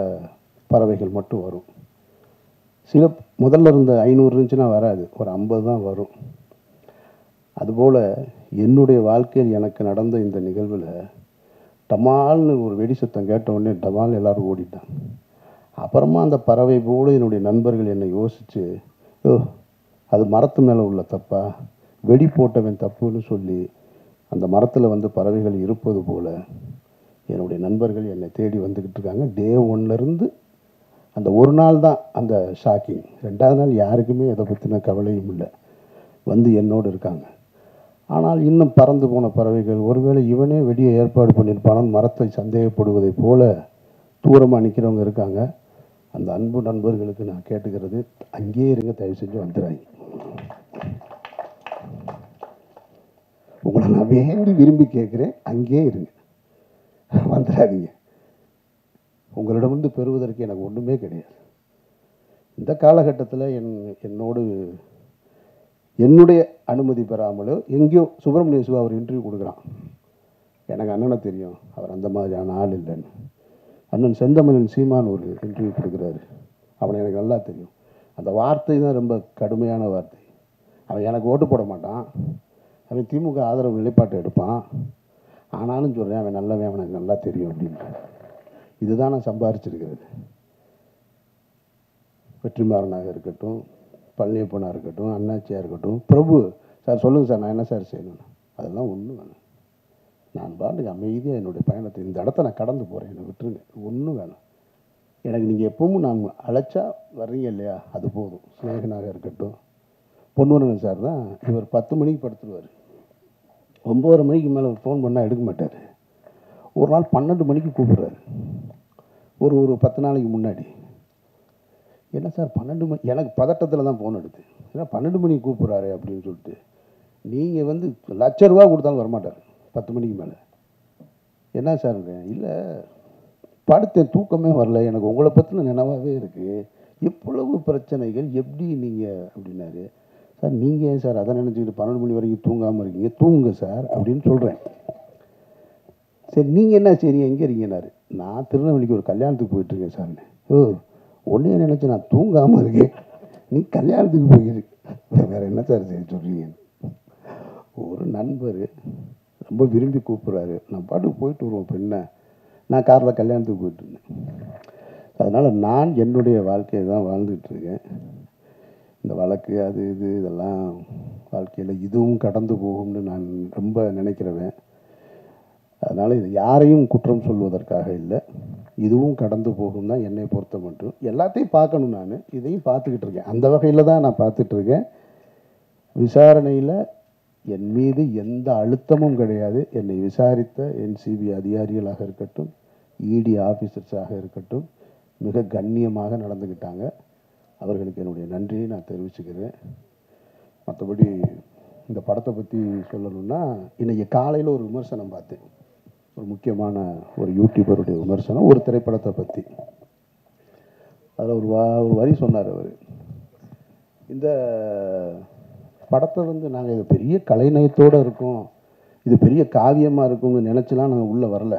பறவைகள் மட்டும் வரும். சில முதல்ல இருந்த 500 இருந்துச்சுன்னா வராது, ஒரு 50 தான் வரும். அதுபோல் என்னுடைய வாழ்க்கையில் எனக்கு நடந்த இந்த நிகழ்வில் டமால்னு ஒரு வெடி சத்தம் கேட்டவுடனே டமால் எல்லோரும் ஓடிட்டாங்க. அப்புறமா அந்த பறவை போல என்னுடைய நண்பர்கள் என்னை யோசித்து, அது மரத்து மேலே உள்ள தப்பா, வெடி போட்டவன் தப்புன்னு சொல்லி அந்த மரத்தில் பறவைகள் இருப்பது போல் என்னுடைய நண்பர்கள் என்னை தேடி வந்துக்கிட்டு இருக்காங்க. டே 1லேருந்து அந்த ஒரு நாள் தான் அந்த ஷாக்கிங். 2வது நாள் யாருக்குமே இதை பற்றின கவலையும் இல்லை, என்னோடு இருக்காங்க. ஆனால் இன்னும் பறந்து போன பறவைகள், ஒருவேளை இவனே வெடியை ஏற்பாடு பண்ணியிருப்பானு மரத்தை சந்தேகப்படுவதை போல தூரமாக நிற்கிறவங்க இருக்காங்க. அந்த அன்பு நண்பர்களுக்கு நான் கேட்டுக்கிறது, அங்கேயே இருங்க, தயவு செஞ்சு வந்துடாங்க. உங்களை நான் வேண்டி விரும்பி கேட்குறேன், அங்கேயே இருங்க, வந்துடாதீங்க. உங்களிடம் பெறுவதற்கு எனக்கு ஒன்றுமே கிடையாது. இந்த காலகட்டத்தில் என்னோடு என்னுடைய அனுமதி பெறாமலோ எங்கேயோ சுப்பிரமணிய சிவா அவர் இன்டர்வியூ கொடுக்குறான். எனக்கு அண்ணனை தெரியும், அவர் அந்த மாதிரியான ஆள் இல்லைன்னு. அண்ணன் செந்தமிழன் சீமான் ஒரு இன்டர்வியூ கொடுக்குறாரு, அவனை எனக்கு நல்லா தெரியும். அந்த வார்த்தை தான் ரொம்ப கடுமையான வார்த்தை. அவன் எனக்கு ஓட்டு போட மாட்டான், அவன் திமுக ஆதரவு நிலைப்பாட்டை எடுப்பான், ஆனாலும் சொல்கிறேன் அவன் நல்லவன், அவனுக்கு நல்லா தெரியும் அப்படின்ட்டு. இதுதான் நான் சம்பாரிச்சிருக்கிறது. வெற்றிமாறனாக இருக்கட்டும், பழனியப்பனாக இருக்கட்டும், அண்ணாச்சியாக இருக்கட்டும், பிரபு சார் சொல்லுங்கள் சார் நான் என்ன சார் செய்யணும், அதெல்லாம் ஒன்றும் வேணும். நான் பாட்டுக்கு அமைதியாக என்னுடைய பயணத்தை இந்த இடத்த நான் கடந்து போகிறேன், என்னை விட்டுருங்க, ஒன்றும் வேணும். எனக்கு நீங்கள் எப்பவும் நான் அழைச்சா வர்றீங்க இல்லையா, அது போதும். ஸ்நேகனாக இருக்கட்டும், பொன்வரன் சார் தான். இவர் 10 மணிக்கு படுத்துருவார். 9:30 மணிக்கு மேலே ஃபோன் பண்ணால் எடுக்க மாட்டார். ஒரு நாள் 12 மணிக்கு கூப்பிட்றாரு. ஒரு 10 நாளைக்கு முன்னாடி. என்ன சார் 12 மணி? எனக்கு பதட்டத்தில் தான் ஃபோன் எடுத்து, ஏன்னா 12 மணிக்கு கூப்பிட்றாரு அப்படின்னு சொல்லிட்டு. நீங்கள் வந்து ₹1,00,000 கொடுத்தாலும் வரமாட்டார் 10 மணிக்கு மேலே. என்ன சார்? இல்லை, படுத்தேன், தூக்கமே வரல, எனக்கு உங்களை பற்றின நினைவாகவே இருக்குது, எவ்வளவு பிரச்சனைகள், எப்படி நீங்கள் அப்படின்னாரு. சார் நீங்கள் ஏன் சார் அதை நினச்சிக்கிட்டு 12 மணி வரைக்கும் தூங்காமல் இருக்கீங்க? தூங்குங்க சார் அப்படின்னு சொல்கிறேன். சரி நீங்கள் என்ன செய்றீங்க, எங்கே இருக்கீங்கன்னாரு. நான் திருநெல்வேலிக்கு ஒரு கல்யாணத்துக்கு போயிட்டுருக்கேன் சார்னு. ஓ, ஒன்றே நினச்சி நான் தூங்காமல் இருக்கேன், நீ கல்யாணத்துக்கு போயிருக்கு, வேறு என்ன சார் செய்ய சொல்கிறீங்க? ஒரு நண்பர் ரொம்ப விரும்பி கூப்பிட்றாரு, நான் பாட்டுக்கு போயிட்டு வருவோம். இப்போ என்ன, நான் காரில் கல்யாணத்துக்கு போயிட்டுருந்தேன். அதனால் நான் என்னுடைய வாழ்க்கையை தான் வாழ்ந்துட்டுருக்கேன். இந்த வழக்கு அது இது இதெல்லாம் வாழ்க்கையில் இதுவும் கடந்து போகும்னு நான் ரொம்ப நினைக்கிறவன். அதனால் இது யாரையும் குற்றம் சொல்வதற்காக இல்லை, இதுவும் கடந்து போகும் தான் என்னை பொறுத்த மட்டும். எல்லாத்தையும் பார்க்கணும், நான் இதையும் பார்த்துக்கிட்டு இருக்கேன். அந்த வகையில் தான் நான் பார்த்துட்ருக்கேன். விசாரணையில் என் மீது எந்த அழுத்தமும் கிடையாது. என்னை விசாரித்த NCB அதிகாரிகளாக இருக்கட்டும், ED ஆஃபீஸர்ஸாக இருக்கட்டும், மிக கண்ணியமாக நடந்துக்கிட்டாங்க. அவர்களுக்கு என்னுடைய நன்றியை நான் தெரிவிச்சுக்கிறேன். மற்றபடி இந்த படத்தை பற்றி சொல்லணும்னா, இன்றைக்கி காலையில் ஒரு விமர்சனம் பார்த்தேன், ஒரு முக்கியமான ஒரு யூடியூபருடைய விமர்சனம் ஒரு திரைப்படத்தை பற்றி. அதில் ஒரு வரி சொன்னார் அவர். இந்த படத்தை வந்து நாங்கள் இது பெரிய கலைநயத்தோடு இருக்கோம், இது பெரிய காவியமாக இருக்கும்னு நினச்சிலாம் நாங்கள் உள்ளே வரல,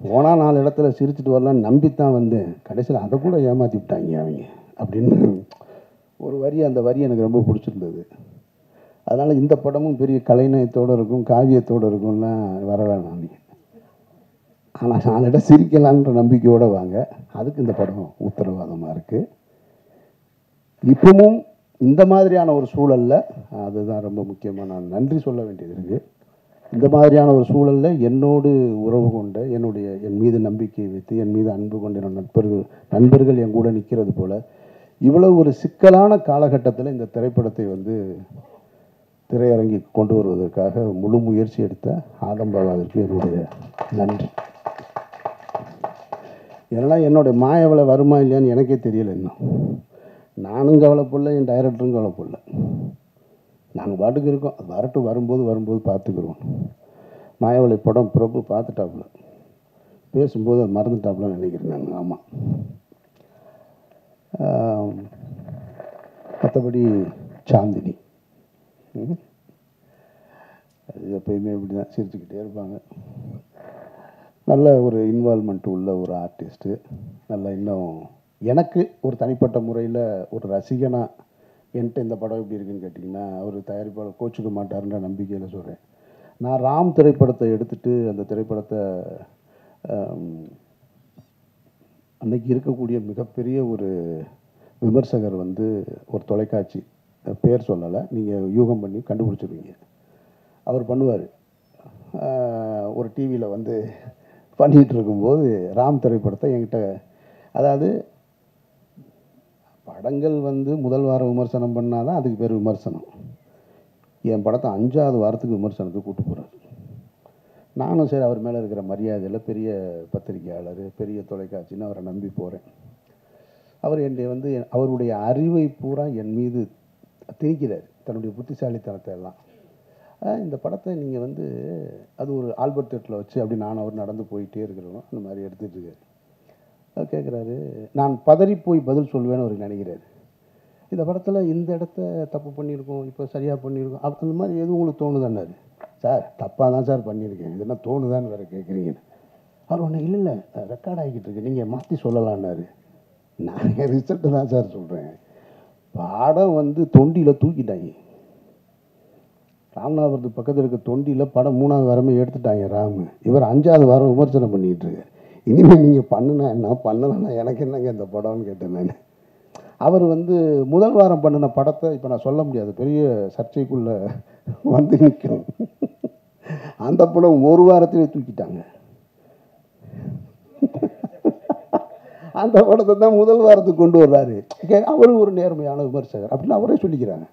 போனால் 4 இடத்துல சிரிச்சுட்டு வரலான்னு நம்பித்தான் வந்தேன், கடைசியில் அதை கூட ஏமாற்றி விட்டாங்க அவங்க அப்படின்னு ஒரு வரி. அந்த வரி எனக்கு ரொம்ப பிடிச்சிருந்தது. அதனால் இந்த படமும் பெரிய கலைநயத்தோடு இருக்கும், காவியத்தோடு இருக்கும்லாம் வர வேணாம் நீங்கள், ஆனால் 4 இடம் சிரிக்கலான்ற நம்பிக்கையோடு வாங்க. அதுக்கு இந்த படம் உத்தரவாதமாக இருக்குது. இப்பவும் இந்த மாதிரியான ஒரு சூழலில், அதுதான் ரொம்ப முக்கியமாக நான் நன்றி சொல்ல வேண்டியது இருக்குது. இந்த மாதிரியான ஒரு சூழலில் என்னோடு உறவு கொண்ட, என் மீது நம்பிக்கை வைத்து, என் மீது அன்பு கொண்ட நண்பர்கள் என் கூட நிற்கிறது போல், இவ்வளவு ஒரு சிக்கலான காலகட்டத்தில் இந்த திரைப்படத்தை வந்து திரையரங்கிற்கு கொண்டு வருவதற்காக முழு முயற்சி எடுத்த ஆதம்பாவாவிற்கு என்னுடைய நன்றி. ஏன்னா என்னுடைய மாயவளை வருமா இல்லையான்னு எனக்கே தெரியலை இன்னும். நானும் கவலைப்படல, என் டைரக்டரும் கவலைப்படல, நாங்கள் பாட்டுக்கு இருக்கோம். அது வரட்டும், வரும்போது பார்த்துக்குறோம். மாயவளை படம் பிரபு பார்த்துட்டாப்புல, பேசும்போது அது மறந்துட்டாப்புலன்னு நினைக்கிறேன் நான். ஆமாம். மற்றபடி சாந்தினி அது எப்பயுமே இப்படி தான் சிரிச்சுக்கிட்டே இருப்பாங்க. நல்ல ஒரு இன்வால்மெண்ட் உள்ள ஒரு ஆர்டிஸ்ட்டு. நல்ல இன்னும் எனக்கு ஒரு தனிப்பட்ட முறையில் ஒரு ரசிகனாக என்கிட்ட இந்த படம் எப்படி இருக்குன்னு கேட்டிங்கன்னா, அவர் தயாரிப்பாளர் கோச்சுக்க மாட்டாருன்ற நம்பிக்கையில் சொல்கிறேன். நான் ராம் திரைப்படத்தை எடுத்துகிட்டு அந்த திரைப்படத்தை அன்றைக்கி இருக்கக்கூடிய மிகப்பெரிய ஒரு விமர்சகர் வந்து ஒரு தொலைக்காட்சி, பேர் சொல்லலை, நீங்கள் யூகம் பண்ணி கண்டுபிடிச்சிருவீங்க, அவர் பண்ணுவார். ஒரு டிவியில் வந்து பண்ணிகிட்டு இருக்கும்போது ராம் திரைப்படத்தை என்கிட்ட, அதாவது படங்கள் வந்து முதல் வாரம் விமர்சனம் பண்ணால் தான் அதுக்கு பேர் விமர்சனம். என் படத்தை 5ஆவது வாரத்துக்கு விமர்சனத்துக்கு கூப்பிட்டு போகிறார். நானும் சரி அவர் மேலே இருக்கிற மரியாதையில் பெரிய பத்திரிகையாளர், பெரிய தொலைக்காட்சின்னு அவரை நம்பி போகிறேன். அவர் என்னை வந்து அவருடைய அறிவை பூரா என் மீது திணிக்கிறார், தன்னுடைய புத்திசாலித்தனத்தை எல்லாம். இந்த படத்தை நீங்கள் வந்து அது ஒரு ஆல்பர்ட் தேட்டரில் வச்சு அப்படி நான் அவர் நடந்து போயிட்டே இருக்கிறோம், அந்த மாதிரி எடுத்துகிட்டு இருக்காரு. அவர் கேட்குறாரு, நான் பதறி போய் பதில் சொல்வேன்னு அவர் நினைக்கிறாரு. இந்த படத்தில் இந்த இடத்த தப்பு பண்ணியிருக்கோம், இப்போ சரியாக பண்ணியிருக்கோம், அந்த மாதிரி எதுவும் உங்களுக்கு தோணுதான்னாரு. சார் தப்பாக தான் சார் பண்ணியிருக்கேன், இது என்ன தோணுதான்னு வேறு கேட்குறீங்கன்னு. அவர் ஒன்று இல்லை ரெக்கார்ட் ஆகிக்கிட்டு இருக்கு, நீங்கள் மாற்றி சொல்லலான்னாரு. நான் ரிசல்ட்டு தான் சார் சொல்கிறேன். படம் வந்து தொண்டியில் தூக்கிட்டாங்க, ராமநாதபுரத்துக்கு பக்கத்தில் இருக்க தொண்டியில் படம் 3ஆவது வாரமே எடுத்துட்டாங்க ராமு. இவர் 5ஆவது வாரம் விமர்சனம் பண்ணிகிட்டு இருக்கார். இனிமேல் நீங்கள் பண்ணுனா என்ன, பண்ணலன்னா எனக்கு என்னங்க இந்த படம்னு கேட்டேன் நான். அவர் வந்து முதல் வாரம் பண்ணின படத்தை இப்போ நான் சொல்ல முடியாது, பெரிய சர்ச்சைக்குள்ளே வந்து நிற்கும். அந்த படம் ஒரு வாரத்திலே தூக்கிட்டாங்க. அந்த படத்தை தான் முதல் வாரத்துக்கு கொண்டு வர்றாரு. அவர் ஒரு நேர்மையான விமர்சகர் அப்படின்னு அவரே சொல்லிக்கிறாங்க.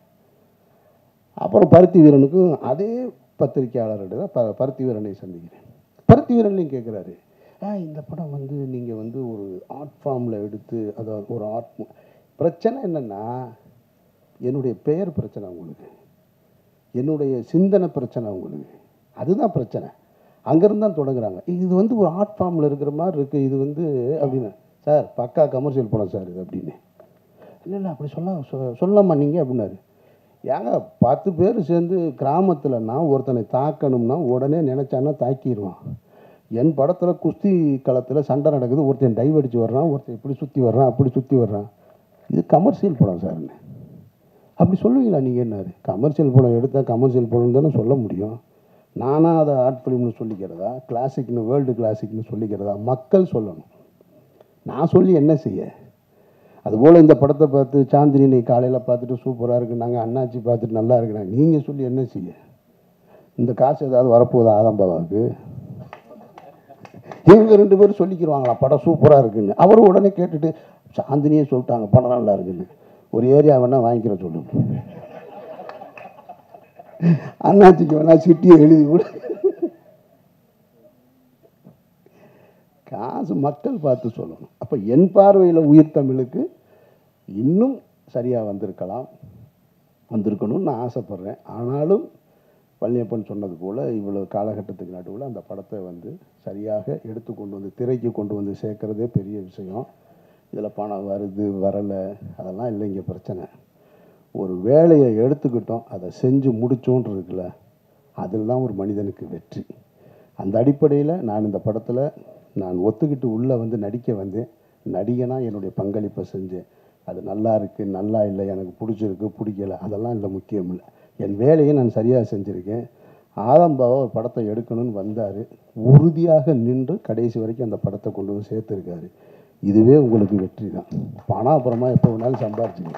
அப்புறம் பருத்தி வீரனுக்கும் அதே பத்திரிகையாளர்கிட்ட தான் பருத்தி வீரனை சந்திக்கிறேன். பருத்தி வீரன்லையும் கேட்குறாரு, இந்த படம் வந்து நீங்கள் வந்து ஒரு ஆர்ட் ஃபார்மில் எடுத்து, அதாவது ஒரு ஆர்ட் பிரச்சனை என்னென்னா, என்னுடைய பெயர் பிரச்சனை உங்களுக்கு, என்னுடைய சிந்தனை பிரச்சனை உங்களுக்கு, அதுதான் பிரச்சனை. அங்கேருந்து தான் தொடங்குறாங்க. இது வந்து ஒரு ஆர்ட் ஃபார்மில் இருக்கிற மாதிரி இருக்குது இது வந்து அப்படின்னு. சார் பக்கா கமர்ஷியல் படம் சார் இது அப்படின்னு. இல்லை அப்படி சொல்லலாமா நீங்கள் அப்படின்னாரு. ஏங்க 10 பேர் சேர்ந்து கிராமத்தில் நான் ஒருத்தனை தாக்கணும்னா உடனே நினச்சான்னா தாக்கிடுவான். என் படத்தில் குஸ்தி களத்தில் சண்டை நடக்குது, ஒருத்தன் டைவ் அடித்து வர்றான், ஒருத்தன் இப்படி சுற்றி வர்றான், அப்படி சுற்றி வர்றான். இது கமர்ஷியல் படம் சார்ன்னு அப்படி சொல்லுவீங்களா நீங்கள்? என்னாரு கமர்ஷியல் படம் எடுத்தால் கமர்ஷியல் படம் தானே சொல்ல முடியும். நானாக அதை ஆர்ட் ஃபிலிம்னு சொல்லிக்கிறதா, கிளாசிக்னு வேர்ல்டு கிளாசிக்னு சொல்லிக்கிறதா? மக்கள் சொல்லணும், நான் சொல்லி என்ன செய்ய? அதுபோல் இந்த படத்தை பார்த்து சாந்தினி காலையில் பார்த்துட்டு சூப்பராக இருக்குது, நாங்கள் அண்ணாச்சி பார்த்துட்டு நல்லா இருக்கிறாங்க, நீங்கள் சொல்லி என்ன செய்ய? இந்த காசு ஏதாவது வரப்போகுதா ஆதம்பாவாவுக்கு? இவங்க 2 பேரும் சொல்லிக்கிடுவாங்களா படம் சூப்பராக இருக்குன்னு? அவரும் உடனே கேட்டுட்டு சாந்தினியே சொல்லிட்டாங்க படம் நல்லா இருக்குன்னு. ஒரு ஏரியா வேணால் வாங்கிக்கிற சொல்லுங்க, அண்ணாச்சிக்கு வேணா சிட்டியை எழுதி விடு. காசு மக்கள் பார்த்து சொல்லணும். அப்போ என் பார்வையில் உயிர் தமிழுக்கு இன்னும் சரியாக வந்திருக்கணும்னு நான் ஆசைப்பட்றேன். ஆனாலும் பழனியப்பன் சொன்னது போல் இவ்வளோ காலகட்டத்துக்கு நடுவில் அந்த படத்தை வந்து சரியாக எடுத்து கொண்டு வந்து திரைக்கு கொண்டு வந்து சேர்க்குறதே பெரிய விஷயம். இதில் பணம் வருது வரலை அதெல்லாம் இல்லை இங்கே பிரச்சனை. ஒரு வேலையை எடுத்துக்கிட்டோம், அதை செஞ்சு முடித்தோன்றதுக்குல அதில் தான் ஒரு மனிதனுக்கு வெற்றி. அந்த அடிப்படையில் நான் இந்த படத்தில் நான் ஒத்துக்கிட்டு உள்ளே வந்து நடிக்க வந்தேன். நடிகனாக என்னுடைய பங்களிப்பை செஞ்சேன். அது நல்லா இருக்குது நல்லா இல்லை, எனக்கு பிடிச்சிருக்கு பிடிக்கலை, அதெல்லாம் இல்லை, முக்கியம் இல்லை. என் வேலையை நான் சரியாக செஞ்சுருக்கேன். ஆதம்பாவை ஒரு படத்தை எடுக்கணும்னு வந்தார், உறுதியாக நின்று கடைசி வரைக்கும் அந்த படத்தை கொண்டு வந்து சேர்த்துருக்காரு. இதுவே உங்களுக்கு வெற்றி தான். பணம் அப்புறமா எப்போ வேணாலும் சம்பாரிச்சிங்க.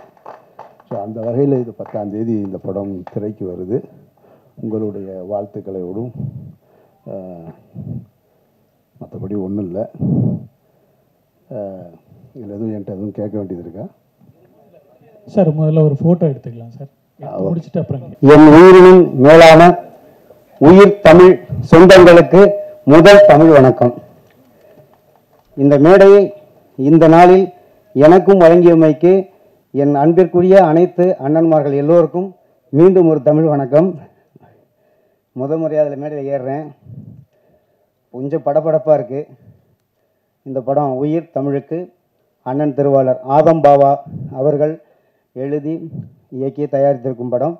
ஸோ அந்த வகையில் இது 10ஆம் தேதி இந்த படம் திரைக்கு வருது. உங்களுடைய வாழ்த்துக்களோடும் மற்றபடி ஒன்றும் இல்லை. இதில் எதுவும் என்கிட்ட எதுவும் கேட்க வேண்டியது இருக்கா சார்? முதல்ல ஒரு ஃபோட்டோ எடுத்துக்கலாம் சார், முடிச்சுட்டு அப்புறம். என் உயிரினும் மேலான உயிர் தமிழ் சொந்தங்களுக்கு முதல் தமிழ் வணக்கம். இந்த மேடையை இந்த நாளில் எனக்கும் வழங்கியமைக்கு என் அன்பிற்குரிய அனைத்து அண்ணன்மார்கள் எல்லோருக்கும் மீண்டும் ஒரு தமிழ் வணக்கம். முறையாக அதில் மேடையில் ஏறுறேன், கொஞ்சம் படபடப்பாக இருக்குது. இந்த படம் உயிர் தமிழுக்கு அண்ணன் திருவாளர் ஆதம்பாவா அவர்கள் எழுதி இயக்கி தயாரித்திருக்கும் படம்.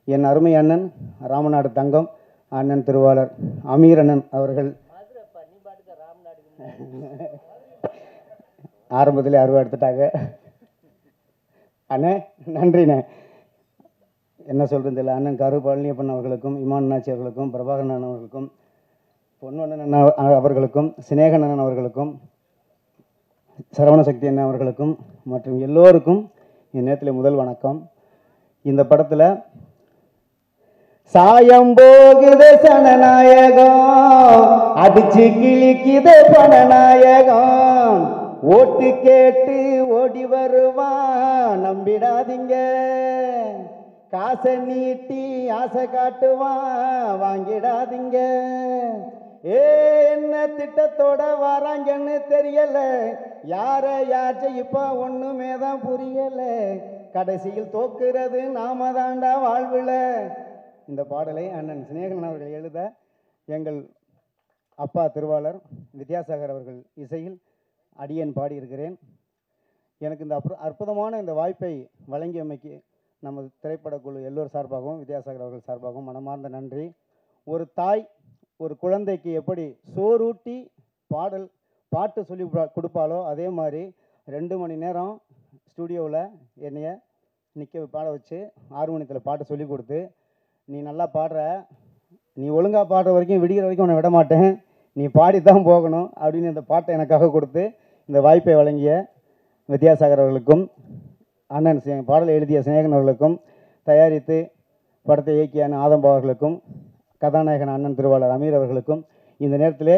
என் அருமை அண்ணன் ராமநாடு தங்கம் அண்ணன் திருவாளர் அமீரண்ணன் அவர்கள் ஆரம்பத்திலே அருவா எடுத்துட்டாங்க. அண்ணே நன்றிண்ணே, என்ன சொல்கிறது இல்லை. அண்ணன் கரு பழனியப்பன் அவர்களுக்கும், இமான் அண்ணாச்சி அவர்களுக்கும், பிரபாகரன் அண்ணன் அவர்களுக்கும், பொன்வண்ணன் அவர்களுக்கும், சினேகன் அண்ணன் அவர்களுக்கும், சரவணசக்தி அண்ணன் அவர்களுக்கும் மற்றும் எல்லோருக்கும் என் நேரத்தில் முதல் வணக்கம். இந்த படத்தில் சாயம் போகுது சனநாயகம், அடிச்சு கிழிக்குது பணநாயகம், ஓட்டு கேட்டு ஓடி வருவான் நம்பிடாதீங்க, காசை நீட்டி ஆசை காட்டுவான் வாங்கிடாதீங்க, என்ன திட்டத்தோட வராங்கன்னு தெரியல, யார் இப்ப ஒண்ணுமே தான் புரியல, கடைசியில் தோக்குறது நாம தாண்டா வாழ்வுல. இந்த பாடலை அண்ணன் சினேகன் அவர்கள் எழுத எங்கள் அப்பா திருவாளர் வித்யாசாகர் அவர்கள் இசையில் அடியேன் பாடியிருக்கிறேன். எனக்கு இந்த அற்புதமான இந்த வாய்ப்பை வழங்கியமைக்கு நமது திரைப்படக்குழு எல்லோர் சார்பாகவும் வித்யாசாகர் அவர்கள் சார்பாகவும் மனமார்ந்த நன்றி. ஒரு தாய் ஒரு குழந்தைக்கு எப்படி சோறூட்டி பாட்டு சொல்லி கொடுப்பாலோ அதே மாதிரி 2 மணி நேரம் ஸ்டுடியோவில் என்னைய நிற்க பாட வச்சு ஹார்மோனியத்தில் பாட்டு சொல்லி கொடுத்து, நீ நல்லா பாடுற, நீ ஒழுங்காக பாடுற வரைக்கும் விடிகிற வரைக்கும் உன்னை விட மாட்டேன், நீ பாடித்தான் போகணும் அப்படின்னு இந்த பாட்டை எனக்காக கொடுத்து இந்த வாய்ப்பை வழங்கிய வித்யாசாகர் அவர்களுக்கும், அண்ணன் பாடலை எழுதிய சினேகன் அவர்களுக்கும், தயாரித்து படத்தை இயக்கிய ஆதம்பாவா அவர்களுக்கும், கதாநாயகன் அண்ணன் திருவாளர் அமீர் அவர்களுக்கும் இந்த நேரத்திலே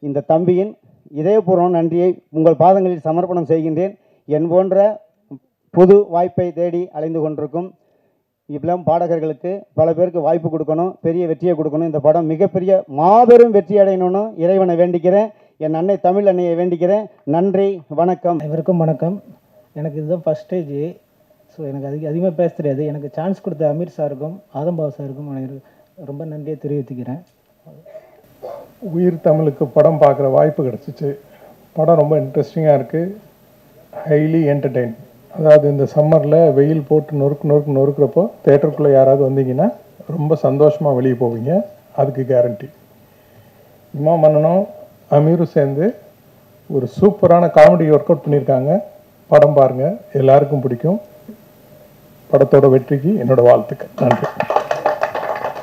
இந்த தம்பியின் இதயபூர்வ நன்றியை உங்கள் பாதங்களில் சமர்ப்பணம் செய்கின்றேன். என் போன்ற புது வாய்ப்பை தேடி அலைந்து கொண்டிருக்கும் இளம் பாடகர்களுக்கு பல பேருக்கு வாய்ப்பு கொடுக்கணும், பெரிய வெற்றியை கொடுக்கணும். இந்த படம் மிகப்பெரிய மாபெரும் வெற்றி அடையணும்னு இறைவனை வேண்டிக்கிறேன். என் அன்னை தமிழ் அன்னையை வேண்டிக்கிறேன். நன்றி, வணக்கம். இவருக்கும் வணக்கம். எனக்கு இதுதான் ஃபஸ்ட் ஸ்டேஜ். ஸோ எனக்கு அதிகமாக பேச தெரியாது. எனக்கு சான்ஸ் கொடுத்த அமீர் சாருக்கும் ஆதம்பாவ் சாருக்கும் எனக்கு ரொம்ப நன்றியை தெரிவித்துக்கிறேன். உயிர் தமிழுக்கு படம் பார்க்குற வாய்ப்பு கிடச்சிச்சு. படம் ரொம்ப இன்ட்ரெஸ்டிங்காக இருக்குது, ஹைலி என்டர்டெயின். அதாவது இந்த சம்மரில் வெயில் போட்டு நொறுக்குறப்போ தேட்டருக்குள்ளே யாராவது வந்தீங்கன்னா ரொம்ப சந்தோஷமாக வெளியே போவீங்க, அதுக்கு கேரண்டி. இமாம் மன்னனும் அமீரும் சேர்ந்து ஒரு சூப்பரான காமெடி ஒர்க் அவுட் பண்ணியிருக்காங்க. படம் பாருங்கள், எல்லாருக்கும் பிடிக்கும். படத்தோட வெற்றிக்கு என்னோட வாழ்த்துக்கள். நன்றி.